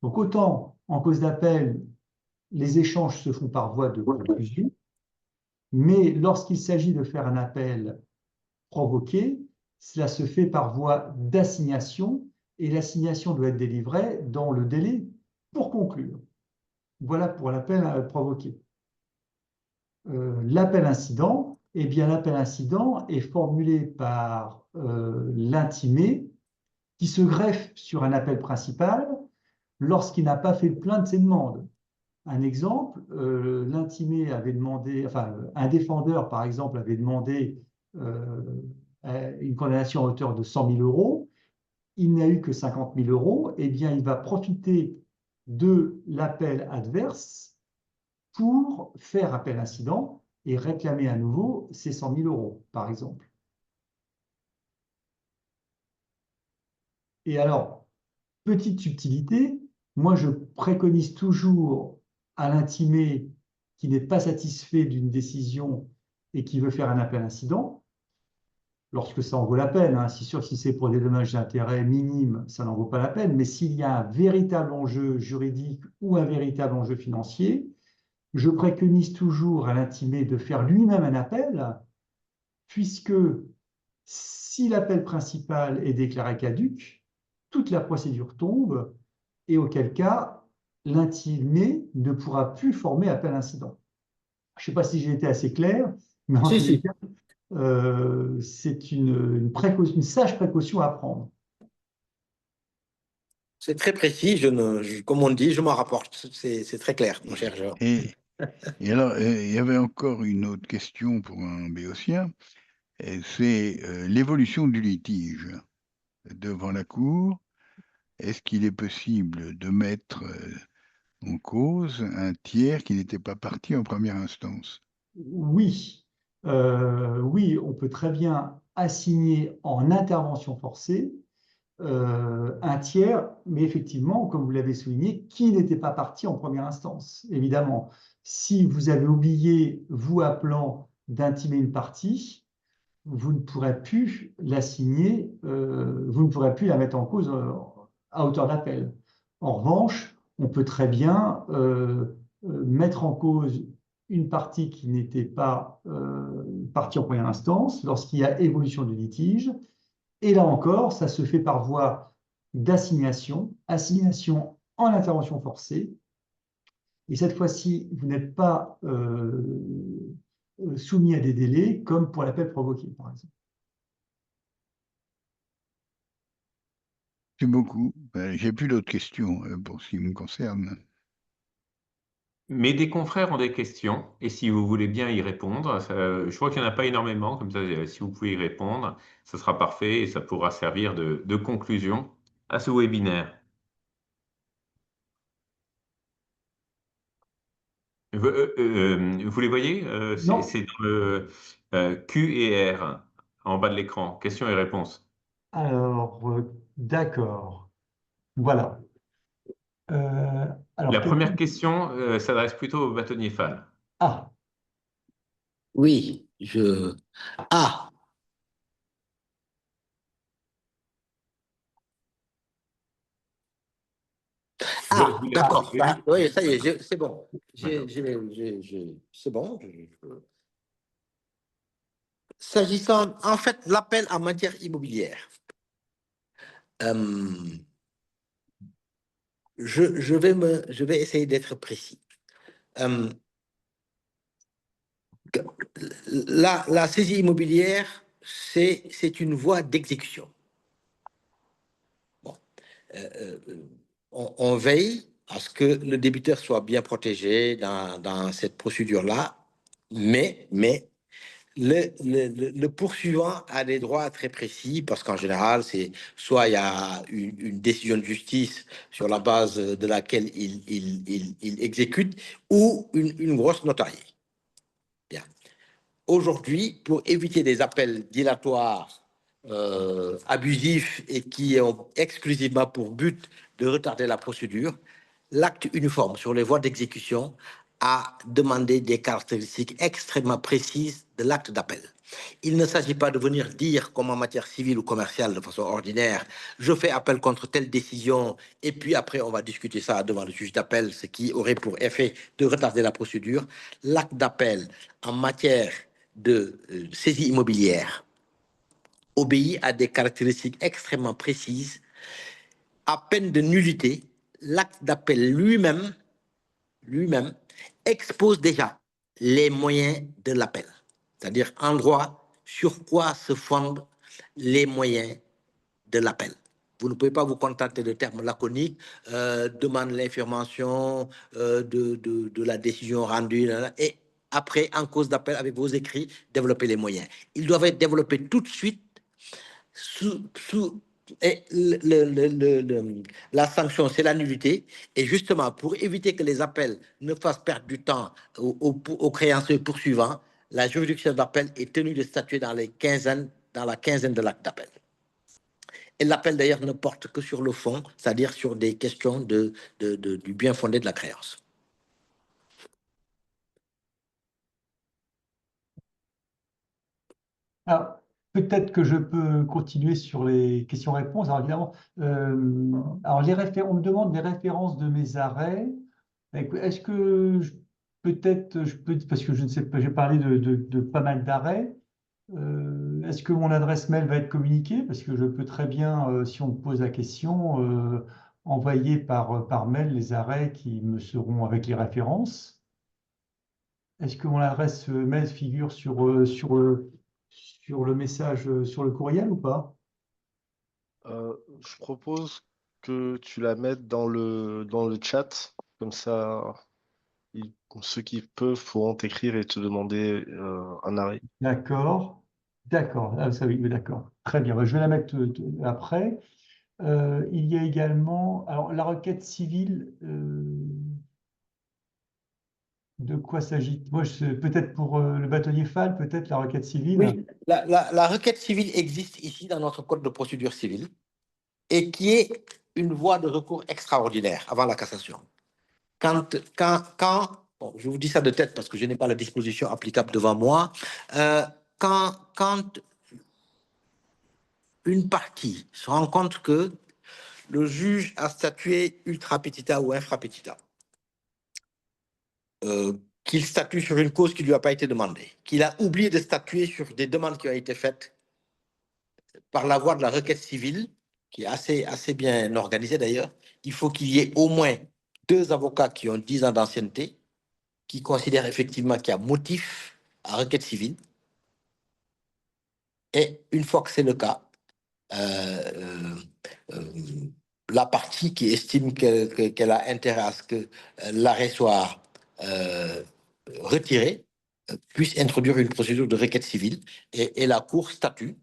Donc autant en cause d'appel, les échanges se font par voie de conclusion, mais lorsqu'il s'agit de faire un appel provoqué, cela se fait par voie d'assignation, et l'assignation doit être délivrée dans le délai pour conclure. Voilà pour l'appel provoqué. L'appel incident, eh bien l'appel incident est formulé par l'intimé qui se greffe sur un appel principal lorsqu'il n'a pas fait le plein de ses demandes. Un exemple, l'intimé avait demandé, enfin un défendeur par exemple avait demandé euh, une condamnation à hauteur de 100 000 euros, il n'a eu que 50 000 euros, eh bien il va profiter de l'appel adverse pour faire appel incident et réclamer à nouveau ces 100 000 euros, par exemple. Et alors, petite subtilité, moi je préconise toujours à l'intimé qui n'est pas satisfait d'une décision et qui veut faire un appel incident, lorsque ça en vaut la peine, hein, c'est sûr que si c'est pour des dommages d'intérêt minimes, ça n'en vaut pas la peine, mais s'il y a un véritable enjeu juridique ou un véritable enjeu financier, je préconise toujours à l'intimé de faire lui-même un appel, puisque si l'appel principal est déclaré caduc, toute la procédure tombe, et auquel cas, l'intimé ne pourra plus former appel incident. Je ne sais pas si j'ai été assez clair, mais en Si, tous les si, cas, c'est une sage précaution à prendre. c'est très précis. Comme on dit, je m'en rapporte. C'est très clair, mon cher Jean. Et, et alors, il y avait encore une autre question pour un béotien, et c'est l'évolution du litige devant la Cour. Est-ce qu'il est possible de mettre en cause un tiers qui n'était pas parti en première instance? Oui, oui, on peut très bien assigner en intervention forcée un tiers, mais effectivement, comme vous l'avez souligné, qui n'était pas parti en première instance. Évidemment, si vous avez oublié, vous appelant, d'intimer une partie, vous ne pourrez plus l'assigner, vous ne pourrez plus la mettre en cause à hauteur d'appel. En revanche, on peut très bien mettre en cause une partie qui n'était pas partie en première instance lorsqu'il y a évolution du litige. Et là encore, ça se fait par voie d'assignation, assignation en intervention forcée. Et cette fois-ci, vous n'êtes pas soumis à des délais comme pour l'appel provoqué, par exemple. C'est beaucoup. J'ai plus d'autres questions pour ce qui me concerne. Mes confrères ont des questions, et si vous voulez bien y répondre, je crois qu'il n'y en a pas énormément, comme ça, si vous pouvez y répondre, ça sera parfait et ça pourra servir de conclusion à ce webinaire. Vous les voyez? Non, C'est dans le Q et R en bas de l'écran. Questions et réponses. alors, d'accord. Voilà. Euh, La alors, première question s'adresse plutôt au bâtonnier Fall. ah, Oui, je. Ah! Ah, voulais- d'accord. je Bah, voulais- oui, ça y est, c'est bon. D'accord. C'est bon. S'agissant, en fait, l'appel en matière immobilière, euh, je vais essayer d'être précis. Euh, la saisie immobilière, c'est une voie d'exécution. Bon, on veille à ce que le débiteur soit bien protégé dans cette procédure-là, mais le poursuivant a des droits très précis parce qu'en général, c'est soit il y a une décision de justice sur la base de laquelle il exécute ou une grosse notariée. Bien. Aujourd'hui, pour éviter des appels dilatoires, abusifs et qui ont exclusivement pour but de retarder la procédure, l'acte uniforme sur les voies d'exécution a demandé des caractéristiques extrêmement précises de l'acte d'appel. Il ne s'agit pas de venir dire, comme en matière civile ou commerciale de façon ordinaire, je fais appel contre telle décision et puis après on va discuter ça devant le juge d'appel, ce qui aurait pour effet de retarder la procédure. L'acte d'appel en matière de saisie immobilière obéit à des caractéristiques extrêmement précises. À peine de nullité, l'acte d'appel lui-même expose déjà les moyens de l'appel, c'est-à-dire en droit sur quoi se fondent les moyens de l'appel. Vous ne pouvez pas vous contenter de termes laconiques, demande l'information de la décision rendue, et après, en cause d'appel, avec vos écrits, développer les moyens. Ils doivent être développés tout de suite et la sanction, c'est la nullité. Et justement, pour éviter que les appels ne fassent perdre du temps aux créanciers poursuivants, la juridiction d'appel est tenue de statuer dans la quinzaine de l'acte d'appel. Et l'appel, d'ailleurs, ne porte que sur le fond, c'est-à-dire sur des questions du bien fondé de la créance. Alors, peut-être que je peux continuer sur les questions-réponses. Alors, évidemment, alors on me demande des références de mes arrêts. Est-ce que peut-être je peux, parce que je ne sais pas, j'ai parlé de pas mal d'arrêts. Est-ce que mon adresse mail va être communiquée? Parce que je peux très bien, si on me pose la question, envoyer par mail les arrêts qui me seront avec les références. Est-ce que mon adresse mail figure sur le message, sur le courriel ou pas? Je propose que tu la mettes dans le chat, comme ça, ceux qui peuvent pourront t'écrire et te demander un arrêt. D'accord. D'accord. Ah, ça, oui, d'accord. Très bien. Bah, je vais la mettre après. Il y a également, alors la requête civile, de quoi s'agit-il? Moi, peut-être pour le bâtonnier Fall, peut-être la requête civile. Oui, la requête civile existe ici dans notre code de procédure civile et qui est une voie de recours extraordinaire avant la cassation. Bon, je vous dis ça de tête parce que je n'ai pas la disposition applicable devant moi, quand une partie se rend compte que le juge a statué ultra petita ou infra petita, qu'il statue sur une cause qui ne lui a pas été demandée, qu'il a oublié de statuer sur des demandes qui ont été faites par la voie de la requête civile, qui est assez bien organisée d'ailleurs. Il faut qu'il y ait au moins 2 avocats qui ont 10 ans d'ancienneté, qui considèrent effectivement qu'il y a motif à requête civile. Et une fois que c'est le cas, la partie qui estime qu'elle a intérêt à ce que l'arrêt soit retiré puisse introduire une procédure de requête civile et la Cour statue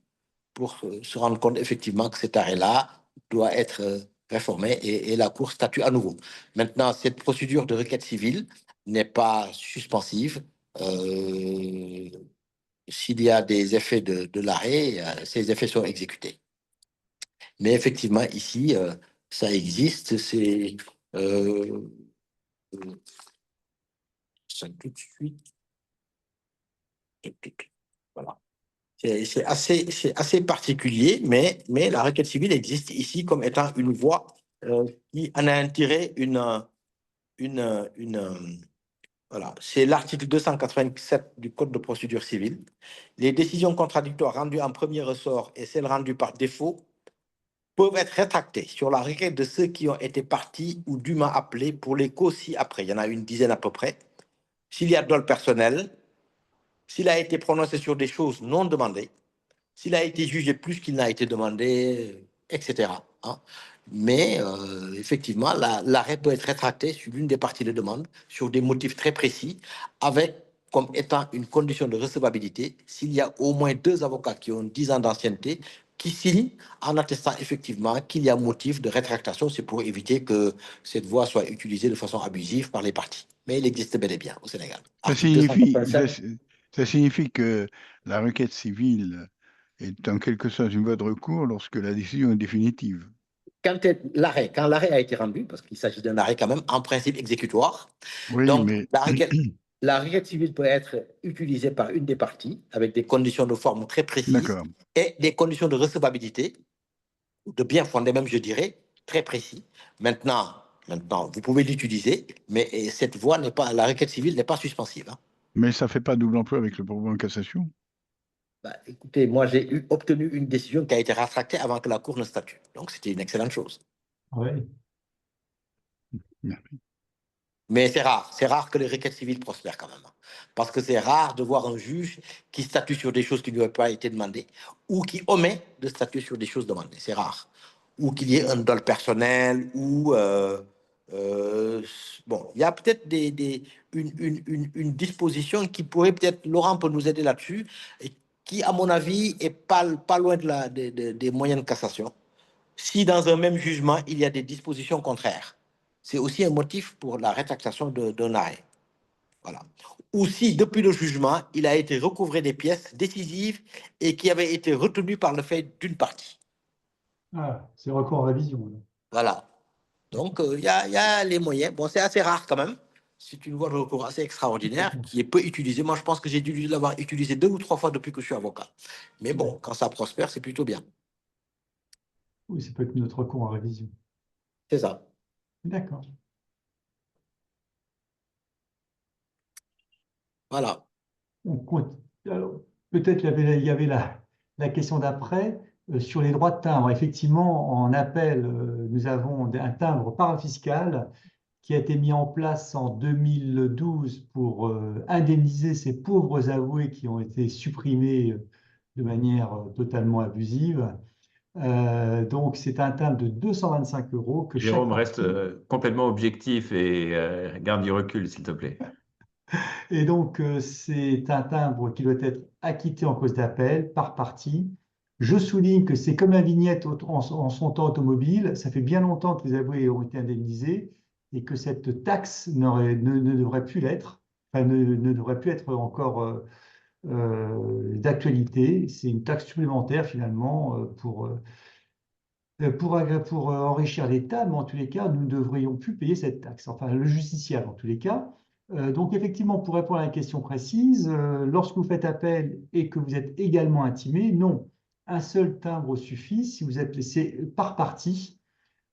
pour se rendre compte effectivement que cet arrêt-là doit être réformé et la Cour statue à nouveau. Maintenant, cette procédure de requête civile n'est pas suspensive. S'il y a des effets de l'arrêt, ces effets sont exécutés. Mais effectivement, ici, ça existe. C'est ça tout de suite. Voilà. C'est assez particulier, mais la requête civile existe ici comme étant une voie qui en a tiré voilà, c'est l'article 287 du Code de procédure civile. Les décisions contradictoires rendues en premier ressort et celles rendues par défaut peuvent être rétractées sur la requête de ceux qui ont été partis ou dûment appelés pour les causes ci-après. Il y en a une dizaine à peu près. S'il y a dol personnel, s'il a été prononcé sur des choses non demandées, s'il a été jugé plus qu'il n'a été demandé, etc. hein. Mais effectivement, l'arrêt peut être rétracté sur l'une des parties de demande, sur des motifs très précis, avec comme étant une condition de recevabilité, s'il y a au moins 2 avocats qui ont 10 ans d'ancienneté, qui signent en attestant effectivement qu'il y a motif de rétractation. C'est pour éviter que cette voie soit utilisée de façon abusive par les parties. Mais il existe bel et bien au Sénégal. Ça Article signifie, 287. ça signifie que la requête civile est en quelque sorte une voie de recours lorsque la décision est définitive. Quand l'arrêt a été rendu, parce qu'il s'agit d'un arrêt quand même en principe exécutoire, Oui, donc mais la requête civile peut être utilisée par une des parties avec des conditions de forme très précises d'accord. et des conditions de recevabilité, de bien fondé même, je dirais, très précis. Maintenant, vous pouvez l'utiliser, mais cette voie n'est pas, la requête civile n'est pas suspensive. hein. Mais ça ne fait pas double emploi avec le pourvoi en cassation. Bah, écoutez, moi j'ai obtenu une décision qui a été rétractée avant que la Cour ne statue. Donc c'était une excellente chose. Oui. Mais c'est rare que les requêtes civiles prospèrent quand même. Parce que c'est rare de voir un juge qui statue sur des choses qui ne lui ont pas été demandées ou qui omet de statuer sur des choses demandées. C'est rare. Ou qu'il y ait un dol personnel ou... bon, il y a peut-être une disposition qui pourrait peut-être, Laurent peut nous aider là-dessus, et qui, à mon avis, est pas loin des moyens de cassation. Si dans un même jugement, il y a des dispositions contraires, c'est aussi un motif pour la rétractation d'un arrêt. Voilà. Ou si, depuis le jugement, il a été recouvré des pièces décisives et qui avaient été retenues par le fait d'une partie. Ah, c'est recours en révision. là. Voilà. Donc, y a les moyens. Bon, c'est assez rare quand même. C'est une voie de recours assez extraordinaire qui est peu utilisée. Moi, je pense que j'ai dû l'avoir utilisée 2 ou 3 fois depuis que je suis avocat. Mais bon, quand ça prospère, c'est plutôt bien. Oui, ça peut être notre recours en révision. C'est ça. D'accord. Voilà. Alors, peut-être il y avait la question d'après sur les droits de timbre. Effectivement, en appel, nous avons un timbre parafiscal qui a été mis en place en 2012 pour indemniser ces pauvres avoués qui ont été supprimés de manière totalement abusive. Donc, c'est un timbre de 225 € que chaque Jérôme, reste partie. complètement objectif et garde du recul, s'il te plaît. Et donc, c'est un timbre qui doit être acquitté en cause d'appel par partie. Je souligne que c'est comme la vignette en son temps automobile. Ça fait bien longtemps que les avoués ont été indemnisés et que cette taxe ne devrait plus l'être, enfin, ne devrait plus être encore d'actualité. C'est une taxe supplémentaire finalement pour enrichir l'État, mais en tous les cas, nous ne devrions plus payer cette taxe, enfin le justiciable en tous les cas. Donc effectivement, pour répondre à la question précise, lorsque vous faites appel et que vous êtes également intimé, non, un seul timbre suffit si vous êtes laissé par partie.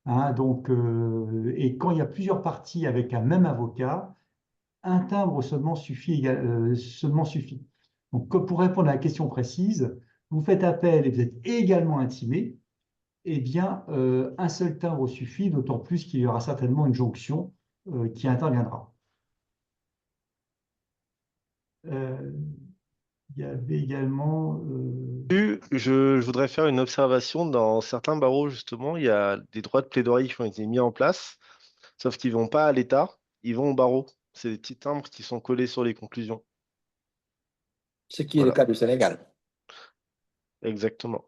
Hein, donc, et quand il y a plusieurs parties avec un même avocat, un timbre seulement suffit. Donc, pour répondre à la question précise, vous faites appel et vous êtes également intimé, eh bien, un seul timbre suffit, d'autant plus qu'il y aura certainement une jonction qui interviendra. Euh, il y avait également... Je voudrais faire une observation. Dans certains barreaux, justement, il y a des droits de plaidoirie qui ont été mis en place, sauf qu'ils ne vont pas à l'État, ils vont au barreau. C'est des petits timbres qui sont collés sur les conclusions. Ce qui est le Voilà, cas du Sénégal. exactement.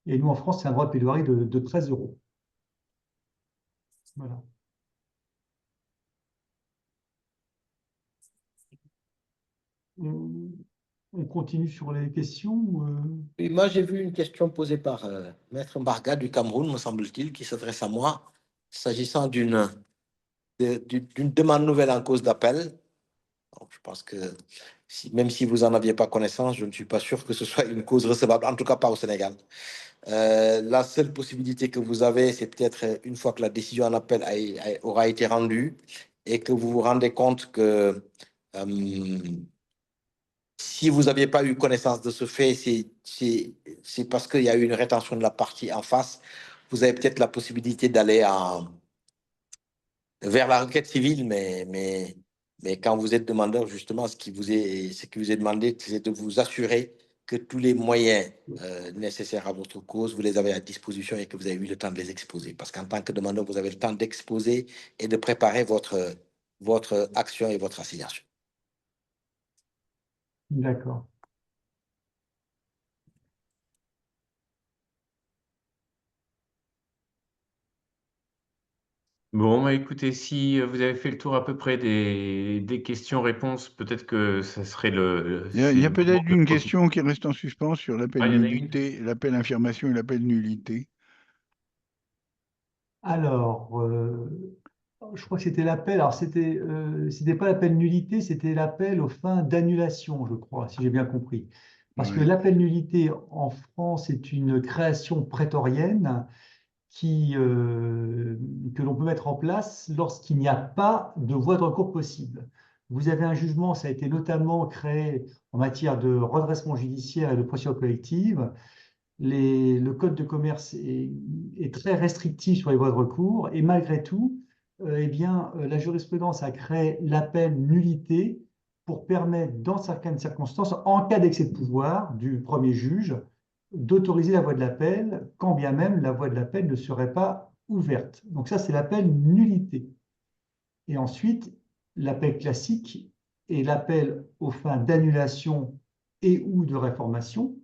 et nous, en France, c'est un droit de plaidoirie de 13 €. Voilà. On continue sur les questions. Et moi, j'ai vu une question posée par Maître Mbarga du Cameroun, me semble-t-il, qui s'adresse à moi, s'agissant d'une demande nouvelle en cause d'appel Donc, je pense que même si vous n'en aviez pas connaissance, je ne suis pas sûr que ce soit une cause recevable, en tout cas pas au Sénégal. La seule possibilité que vous avez, c'est peut-être une fois que la décision en appel aura été rendue et que vous vous rendez compte que si vous n'aviez pas eu connaissance de ce fait, c'est parce qu'il y a eu une rétention de la partie en face. Vous avez peut-être la possibilité d'aller vers la requête civile, mais quand vous êtes demandeur, justement, ce qui vous est demandé, c'est de vous assurer que tous les moyens nécessaires à votre cause, vous les avez à disposition et que vous avez eu le temps de les exposer. Parce qu'en tant que demandeur, vous avez le temps d'exposer et de préparer votre action et votre assignation. D'accord. Bon, bah, écoutez, si vous avez fait le tour à peu près des questions-réponses, peut-être que ça serait Il y c'est a le moment peut-être de une profiter. question qui reste en suspens sur l'appel Ah, il y en a une? nullité, l'appel infirmation et l'appel nullité. Alors, je crois que c'était l'appel. Alors, c'était pas l'appel nullité, c'était l'appel aux fins d'annulation, je crois, si j'ai bien compris. Parce que Oui, l'appel nullité en France est une création prétorienne que l'on peut mettre en place lorsqu'il n'y a pas de voie de recours possible. Vous avez un jugement, ça a été notamment créé en matière de redressement judiciaire et de procédure collective. Le code de commerce est très restrictif sur les voies de recours et malgré tout, eh bien, la jurisprudence a créé l'appel nullité pour permettre, dans certaines circonstances, en cas d'excès de pouvoir du premier juge, d'autoriser la voie de l'appel, quand bien même la voie de l'appel ne serait pas ouverte. Donc ça, c'est l'appel nullité. Et ensuite, l'appel classique est l'appel aux fins d'annulation et ou de réformation.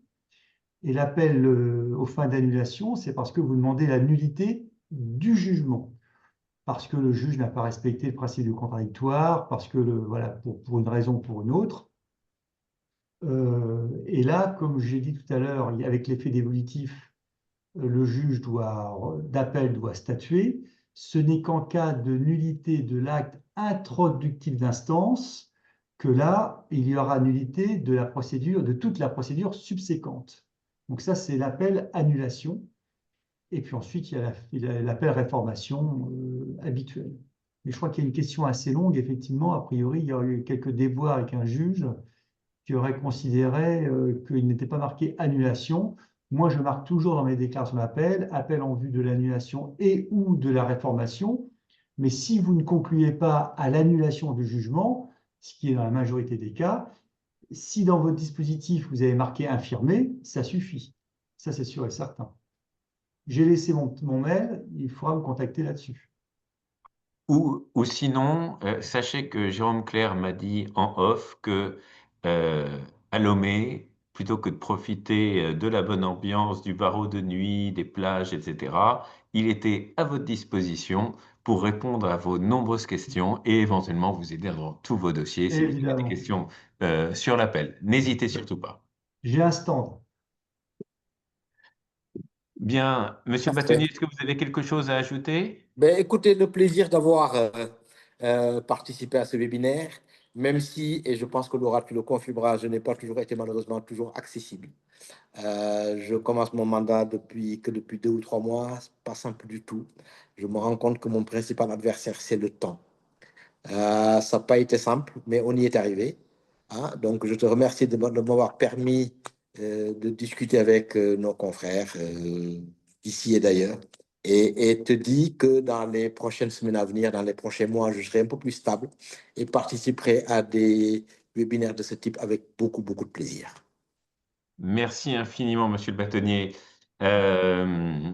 Et l'appel aux fins d'annulation, c'est parce que vous demandez la nullité du jugement, parce que le juge n'a pas respecté le principe du contradictoire, parce que, voilà, pour une raison ou pour une autre. Et là, comme j'ai dit tout à l'heure, avec l'effet dévolutif, le juge d'appel doit statuer. Ce n'est qu'en cas de nullité de l'acte introductif d'instance que là, il y aura nullité de la procédure, de toute la procédure subséquente. Donc ça, c'est l'appel annulation. Et puis ensuite, il y a l'appel réformation habituel. Mais je crois qu'il y a une question assez longue, effectivement. A priori, il y aurait eu quelques déboires avec un juge qui aurait considéré qu'il n'était pas marqué annulation. Moi, je marque toujours dans mes déclarations d'appel, appel en vue de l'annulation et ou de la réformation. Mais si vous ne concluez pas à l'annulation du jugement, ce qui est dans la majorité des cas, si dans votre dispositif, vous avez marqué infirmé, ça suffit. Ça, c'est sûr et certain. J'ai laissé mon mail, il faudra me contacter là-dessus. Ou sinon, sachez que Jérôme Clair m'a dit en off que à Lomé, plutôt que de profiter de la bonne ambiance, du barreau de nuit, des plages, etc., il était à votre disposition pour répondre à vos nombreuses questions et éventuellement vous aider dans tous vos dossiers si vous avez des Évidemment. questions sur l'appel. N'hésitez surtout pas. J'ai un stand. Bien, Monsieur le bâtonnier, Parfait. est-ce que vous avez quelque chose à ajouter? Ben, écoutez, le plaisir d'avoir participé à ce webinaire, même si, et je pense que Laura, tu le confirmeras, je n'ai pas toujours été malheureusement toujours accessible. Je commence mon mandat depuis 2 ou 3 mois, c'est pas simple du tout. Je me rends compte que mon principal adversaire, c'est le temps. Ça n'a pas été simple, mais on y est arrivé. Hein. Donc, je te remercie de m'avoir permis de discuter avec nos confrères d'ici et d'ailleurs. Et te dis que dans les prochaines semaines à venir, dans les prochains mois, je serai un peu plus stable et participerai à des webinaires de ce type avec beaucoup, beaucoup de plaisir. Merci infiniment, Monsieur le bâtonnier. Euh,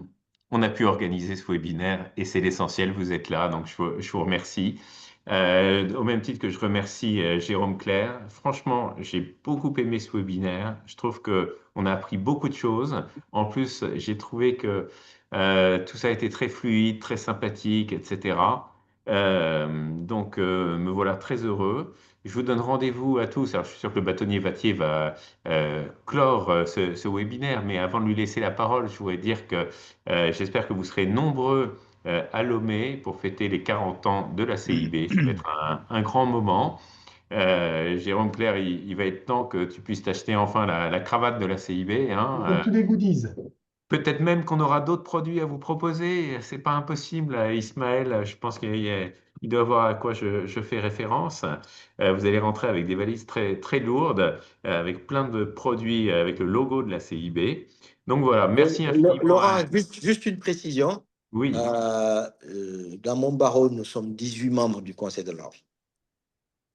on a pu organiser ce webinaire et c'est l'essentiel, vous êtes là, donc je vous remercie. Au même titre que je remercie Jérôme Clair. Franchement, j'ai beaucoup aimé ce webinaire. Je trouve que on a appris beaucoup de choses. En plus, j'ai trouvé que tout ça a été très fluide, très sympathique, etc. Me voilà très heureux. Je vous donne rendez-vous à tous. Alors, je suis sûr que le bâtonnier Vattier va clore ce webinaire, mais avant de lui laisser la parole, je voudrais dire que j'espère que vous serez nombreux à Lomé pour fêter les 40 ans de la CIB. Ça va être un grand moment. Jérôme Clair, il va être temps que tu puisses t'acheter enfin la cravate de la CIB, hein. Comme tous les goodies. Peut-être même qu'on aura d'autres produits à vous proposer. C'est pas impossible, Ismaël. Je pense il doit voir à quoi je fais référence. Vous allez rentrer avec des valises très, très lourdes, avec plein de produits avec le logo de la CIB. Donc voilà, merci infiniment. Laurent, juste une précision. Oui, Dans mon barreau, nous sommes 18 membres du Conseil de l'Ordre.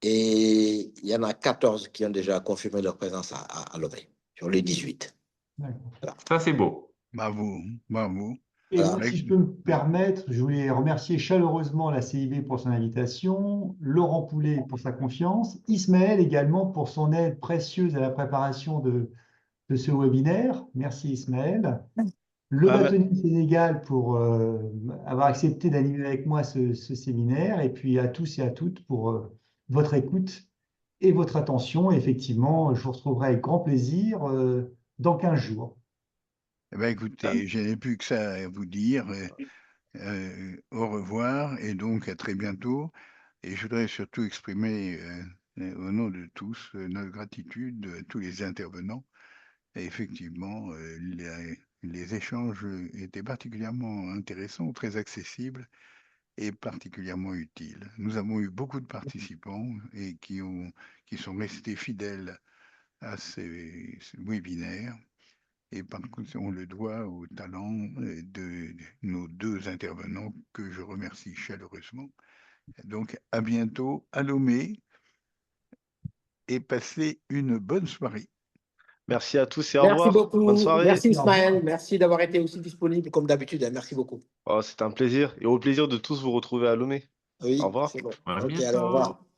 Et il y en a 14 qui ont déjà confirmé leur présence à Lomé, sur les 18. D'accord. ça c'est beau. Bravo, bravo. Et Voilà. moi, si je peux me permettre, je voulais remercier chaleureusement la CIB pour son invitation, Laurent Poulet pour sa confiance, Ismaël également pour son aide précieuse à la préparation de ce webinaire. Merci Ismaël. Le Ah, mais- bâtonnier Sénégal pour avoir accepté d'animer avec moi ce séminaire. Et puis à tous et à toutes pour votre écoute et votre attention. Effectivement, je vous retrouverai avec grand plaisir dans 15 jours. Eh ben, écoutez, je n'ai plus que ça à vous dire. Au revoir et donc à très bientôt. Et je voudrais surtout exprimer au nom de tous notre gratitude à tous les intervenants. Et effectivement, les échanges étaient particulièrement intéressants, très accessibles et particulièrement utiles. Nous avons eu beaucoup de participants et qui sont restés fidèles à ces webinaires. Et par contre, on le doit au talent de nos deux intervenants que je remercie chaleureusement. Donc, à bientôt à Lomé et passez une bonne soirée. Merci à tous et au Merci revoir. Bonne beaucoup. soirée. Merci Au revoir. Ismaël. Merci d'avoir été aussi disponible comme d'habitude. Merci beaucoup. Oh, c'était un plaisir et au plaisir de tous vous retrouver à Lomé. Oui, Au revoir. c'est bon. À Ok, alors au revoir. bientôt.